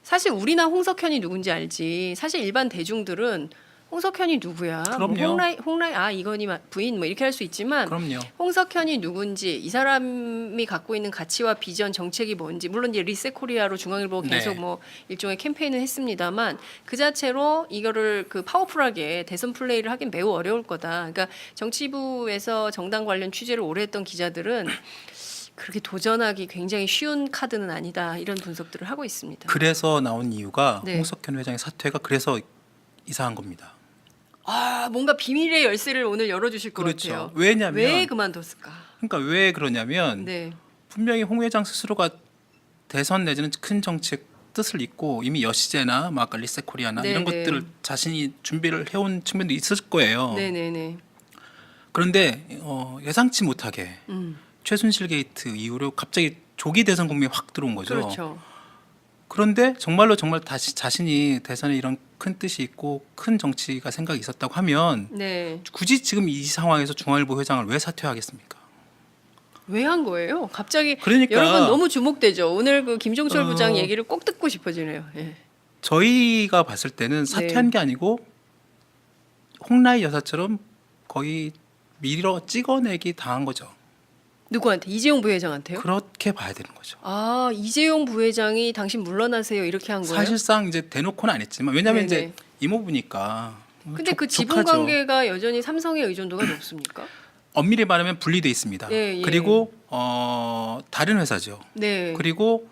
사실 우리나 홍석현이 누군지 알지. 사실 일반 대중들은 홍석현이 누구야? 그럼요. 뭐 홍라이 이건희 부인 뭐 이렇게 할 수 있지만 그럼요. 홍석현이 누군지 이 사람이 갖고 있는 가치와 비전 정책이 뭔지 물론 이제 리셋 코리아로 중앙일보가 계속 네. 뭐 일종의 캠페인을 했습니다만 그 자체로 이거를 그 파워풀하게 대선 플레이를 하긴 매우 어려울 거다. 그러니까 정치부에서 정당 관련 취재를 오래 했던 기자들은 그렇게 도전하기 굉장히 쉬운 카드는 아니다 이런 분석들을 하고 있습니다. 그래서 나온 이유가 네. 홍석현 회장의 사퇴가 그래서 이상한 겁니다. 아 뭔가 비밀의 열쇠를 오늘 열어주실 것 그렇죠. 같아요. 왜냐하면 왜 그만뒀을까? 그러니까 왜 그러냐면 네, 분명히 홍 회장 스스로가 대선 내지는 큰 정책 뜻을 잊고 이미 여시제나 뭐 아까 리셋 코리아나 네, 이런 네. 것들을 자신이 준비를 해온 측면도 있을 거예요. 네네네. 그런데 예상치 못하게 최순실 게이트 이후로 갑자기 조기 대선 국면이 확 들어온 거죠. 그렇죠. 그런데 정말 다시 자신이 대선에 이런 큰 뜻이 있고 큰 정치가 생각이 있었다고 하면 네. 굳이 지금 이 상황에서 중앙일보 회장을 왜 사퇴하겠습니까? 왜 한 거예요? 갑자기 그러니까 여러분 너무 주목되죠. 오늘 그 김종철 어. 부장 얘기를 꼭 듣고 싶어지네요. 예. 저희가 봤을 때는 사퇴한 네. 게 아니고 홍라희 여사처럼 거의 밀어 찍어내기 당한 거죠. 누구한테? 이재용 부회장한테요? 그렇게 봐야 되는 거죠. 아 이재용 부회장이 당신 물러나세요 이렇게 한 거예요? 사실상 이제 대놓고는 안 했지만 왜냐하면 네네. 이제 이모부니까. 근데 그 지분 족하죠. 관계가 여전히 삼성의 의존도가 높습니까? 엄밀히 말하면 분리돼 있습니다. 예, 예. 그리고 다른 회사죠. 네. 그리고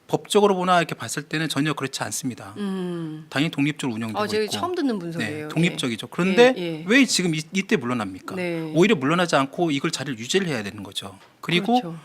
법적으로 보나 이렇게 봤을 때는 전혀 그렇지 않습니다. 음. 당연히 독립적으로 운영되고 제가 있고. 처음 듣는 분석이에요. 네, 독립적이죠. 그런데 예, 예. 왜 지금 이때 물러납니까? 네. 오히려 물러나지 않고 이걸 자리를 유지를 해야 되는 거죠. 그리고 그렇죠.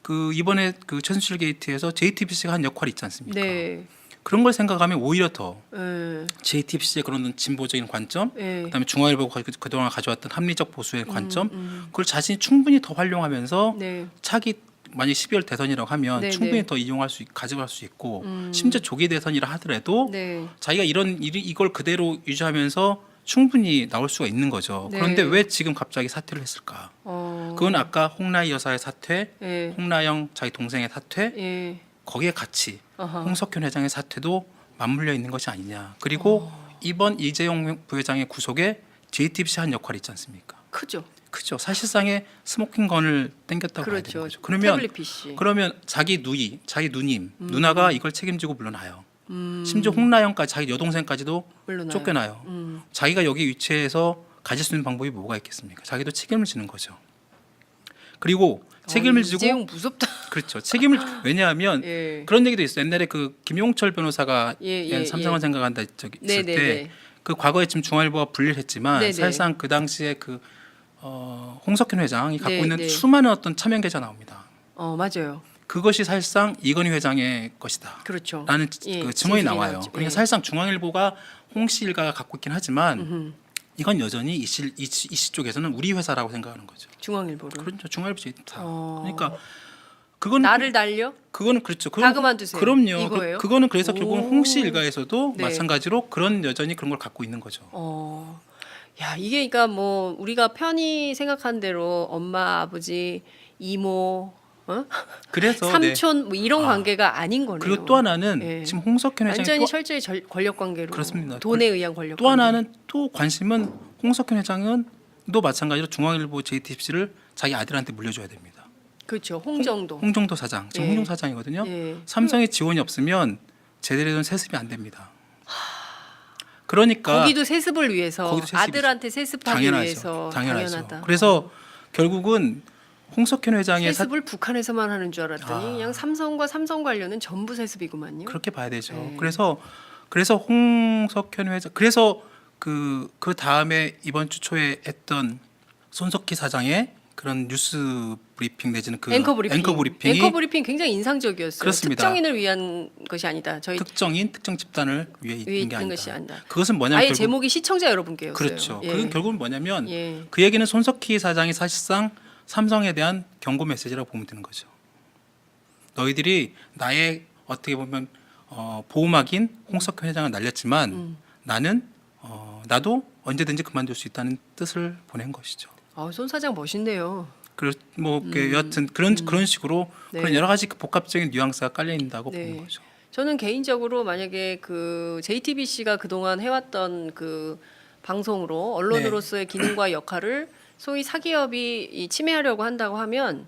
그 이번에 그 최순실 게이트에서 JTBC가 한 역할이 있지 않습니까? 네. 그런 걸 생각하면 오히려 더 예. JTBC의 그런 진보적인 관점, 예. 그다음에 중앙일보가 그동안 가져왔던 합리적 보수의 관점, 그걸 자신이 충분히 더 활용하면서 네. 차기 만약 12월 대선이라고 하면 네, 충분히 네. 더 이용할 수 가져갈 수 있고 심지어 조기 대선이라 하더라도 네. 자기가 이걸 그대로 유지하면서 충분히 나올 수가 있는 거죠. 네. 그런데 왜 지금 갑자기 사퇴를 했을까? 그건 아까 홍라희 여사의 사퇴, 예. 홍나영 자기 동생의 사퇴, 예. 거기에 같이 아하. 홍석현 회장의 사퇴도 맞물려 있는 것이 아니냐. 그리고 이번 이재용 부회장의 구속에 JTBC 한 역할이 있지 않습니까? 크죠. 그죠. 사실상의 스모킹건을 땡겼다고 봐야 그렇죠. 되는 거죠. 그러면 태블릿 PC. 그러면 자기 누님, 누나가 이걸 책임지고 물러나요. 심지어 홍나영까지 자기 여동생까지도 물러나요. 쫓겨나요. 자기가 여기 위치해서 가질 수 있는 방법이 뭐가 있겠습니까? 자기도 책임을 지는 거죠. 그리고 책임을 지고 이재용 무섭다. 그렇죠. 책임을 왜냐하면 예. 그런 얘기도 있어요. 옛날에 그 김용철 변호사가 예, 삼성을 생각한다 저기 있을 네네네. 때 그 과거에 지금 중앙일보가 분리를 했지만 네네. 사실상 그 당시에 그 홍석현 회장이 갖고 네, 있는 네. 수많은 어떤 차명 계좌 나옵니다. 맞아요. 그것이 사실상 이건희 회장의 것이다. 그렇죠. 라는 예, 그 증언이 진술이 나와요. 나왔죠. 그러니까 예. 사실상 중앙일보가 홍씨 일가가 갖고 있긴 하지만 이건 여전히 이씨 쪽에서는 우리 회사라고 생각하는 거죠. 중앙일보를. 그렇죠. 중앙일보 다. 어. 그러니까 그건 나를 달려? 그거는 그렇죠. 다 그만두세요. 그럼요. 이거예요? 그거는 그래서 결국은 오. 홍씨 일가에서도 네. 마찬가지로 그런 여전히 그런 걸 갖고 있는 거죠. 야 이게 그러니까 뭐 우리가 편히 생각한 대로 엄마, 아버지, 이모, 그래서 삼촌 뭐 이런 아. 관계가 아닌 거네요. 그리고 또 하나는 예. 지금 홍석현 회장이 완전히 철저히 권력 관계로. 그렇습니다. 돈에 의한 권력. 또 관계. 하나는 또 관심은 홍석현 회장은 홍석현도 마찬가지로 중앙일보 JTBC를 자기 아들한테 물려줘야 됩니다. 그렇죠. 홍정도. 홍정도 사장, 지금 예. 홍정 사장이거든요. 예. 삼성의 지원이 없으면 제대로 된 세습이 안 됩니다. 그러니까 거기도 세습을 위해서 거기도 세습이죠. 아들한테 세습하기 위해서 당연하죠. 당연하다. 그래서 결국은 홍석현 회장의 세습을 북한에서만 하는 줄 알았더니 아. 그냥 삼성과 삼성 관련은 전부 세습이구만요. 그렇게 봐야 되죠. 네. 그래서 홍석현 회장 그래서 그 다음에 이번 주 초에 했던 손석희 사장의 그런 뉴스 브리핑 내지는 그 앵커 브리핑이 앵커 브리핑 굉장히 인상적이었어요. 그렇습니다. 특정인을 위한 것이 아니다. 저희 특정 집단을 위해 위에 있는 게 있는 것이 아니다. 아니다. 그것은 뭐냐면 아예 결국 제목이 시청자 여러분께였어요. 그렇죠. 예. 그건 결국은 뭐냐면 예. 그 얘기는 손석희 사장이 사실상 삼성에 대한 경고 메시지라고 보면 되는 거죠. 너희들이 나의 어떻게 보면 보호막인 홍석현 회장을 날렸지만 나도 언제든지 그만둘 수 있다는 뜻을 보낸 것이죠. 손 사장 멋있네요. 여하튼 그런 식으로 네. 그런 여러 가지 복합적인 뉘앙스가 깔려 있다고 네. 보는 거죠. 저는 개인적으로 만약에 그 JTBC가 그동안 해왔던 그 방송으로 언론으로서의 기능과 역할을 소위 사기업이 침해하려고 한다고 하면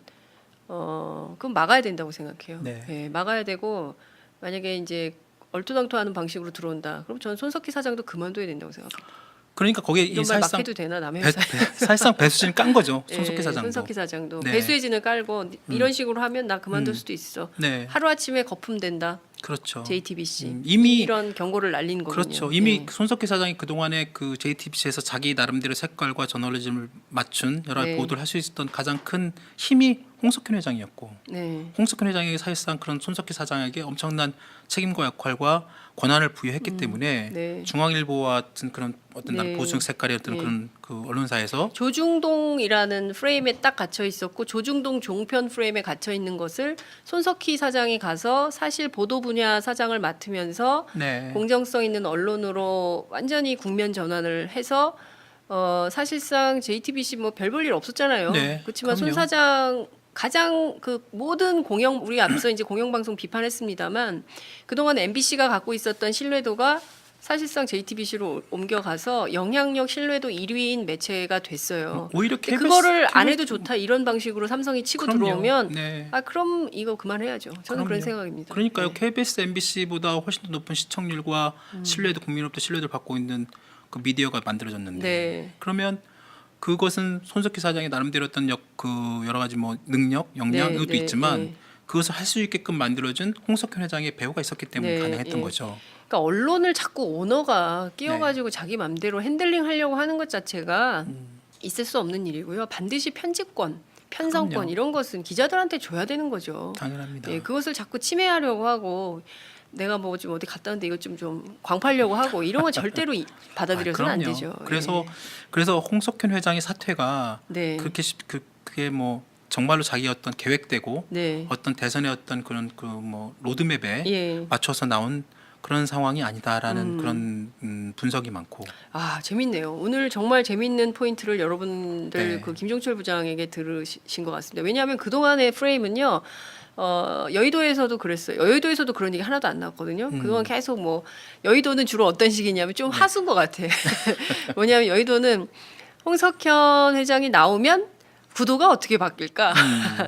그건 막아야 된다고 생각해요. 네. 예, 막아야 되고 만약에 이제 얼토당토하는 방식으로 들어온다. 그럼 저는 손석희 사장도 그만둬야 된다고 생각합니다. 그러니까 거기에 이런 말 막 해도 되나 남의 회사에? 사실상 배수진을 깐 거죠. 손석희 예, 사장도. 손석희 사장도 네. 배수의 진을 깔고 이런 식으로 하면 나 그만둘 수도 있어. 네, 하루 아침에 거품된다. 그렇죠. JTBC 이미 이런 경고를 날린 거군요. 그렇죠. 이미 예. 손석희 사장이 그 동안에 그 JTBC에서 자기 나름대로 색깔과 저널리즘을 맞춘 여러 가지 네. 보도를 할 수 있었던 가장 큰 힘이 홍석현 회장이었고, 네. 홍석현 회장이 사실상 그런 손석희 사장에게 엄청난 책임과 역할과 권한을 부여했기 때문에 네. 중앙일보와 같은 그런 어떤 네. 보수적 색깔이었던 네. 그런 그 언론사에서 조중동이라는 프레임에 딱 갇혀 있었고 조중동 종편 프레임에 갇혀 있는 것을 손석희 사장이 가서 사실 보도 분야 사장을 맡으면서 네. 공정성 있는 언론으로 완전히 국면 전환을 해서 사실상 JTBC 뭐 별 볼 일 없었잖아요. 네, 그렇지만 손 그럼요. 사장 가장 그 모든 우리 앞서 이제 공영방송 비판했습니다만 그동안 MBC가 갖고 있었던 신뢰도가 사실상 JTBC로 옮겨가서 영향력 신뢰도 1위인 매체가 됐어요. 오히려 근데 KBS 그거를 안 해도 좋다 이런 방식으로 삼성이 치고 그럼요. 들어오면 네. 그럼 이거 그만해야죠. 저는 그런 그럼요. 생각입니다. 그러니까요. 네. KBS, MBC보다 훨씬 더 높은 시청률과 신뢰도 국민으로부터 신뢰도를 받고 있는 그 미디어가 만들어졌는데 네. 그러면 그것은 손석희 사장이 나름대로 어떤 그 여러 가지 뭐 능력, 역량 네, 이것도 네, 있지만 네. 그것을 할 수 있게끔 만들어준 홍석현 회장의 배우가 있었기 때문에 네, 가능했던 예. 거죠. 그러니까 언론을 자꾸 오너가 네. 끼워가지고 자기 맘대로 핸들링하려고 하는 것 자체가 있을 수 없는 일이고요. 반드시 편집권, 편성권 그럼요. 이런 것은 기자들한테 줘야 되는 거죠. 당연합니다. 예, 그것을 자꾸 침해하려고 하고 내가 뭐 좀 어디 갔다 왔는데 이것 좀 광팔려고 하고 이런 건 절대로 받아들여서는 안 그럼요. 되죠. 그래서 홍석현 회장의 사퇴가 네. 그게 뭐 정말로 자기 어떤 계획되고 네. 어떤 대선의 어떤 그런 그 뭐 로드맵에 예. 맞춰서 나온 그런 상황이 아니다라는 그런 분석이 많고. 재밌네요. 오늘 정말 재밌는 포인트를 여러분들 네. 그 김종철 부장에게 들으신 것 같습니다. 왜냐하면 그 동안의 프레임은요. 여의도에서도 그랬어요. 여의도에서도 그런 얘기 하나도 안 나왔거든요. 그동안 계속 뭐 여의도는 주로 어떤 식이냐면 좀 하수인 것 같아. 뭐냐면 여의도는 홍석현 회장이 나오면 구도가 어떻게 바뀔까?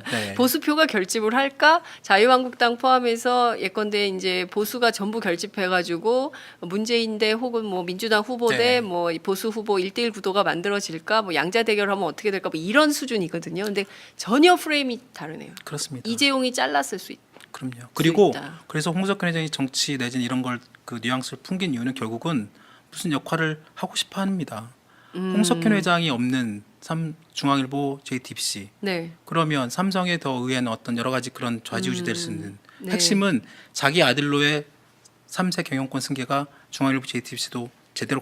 네. 보수표가 결집을 할까? 자유한국당 포함해서 예컨대 이제 보수가 전부 결집해가지고 문재인 대 혹은 뭐 민주당 후보 네. 대 뭐 보수 후보 1대1 구도가 만들어질까? 뭐 양자 대결하면 어떻게 될까? 뭐 이런 수준이거든요. 근데 전혀 프레임이 다르네요. 그렇습니다. 이재용이 잘랐을 수 있. 그럼요. 그리고 있다. 그래서 홍석현 회장이 정치 내지는 이런 걸 그 뉘앙스를 풍긴 이유는 결국은 무슨 역할을 하고 싶어 합니다. 홍석현 회장이 없는 중앙일보 JTBC 네. 그러면 삼성에 더 의한 어떤 여러 가지 그런 좌지우지될 수 있는 네. 핵심은 자기 아들로의 3세 경영권 승계가 중앙일보 JTBC도 제대로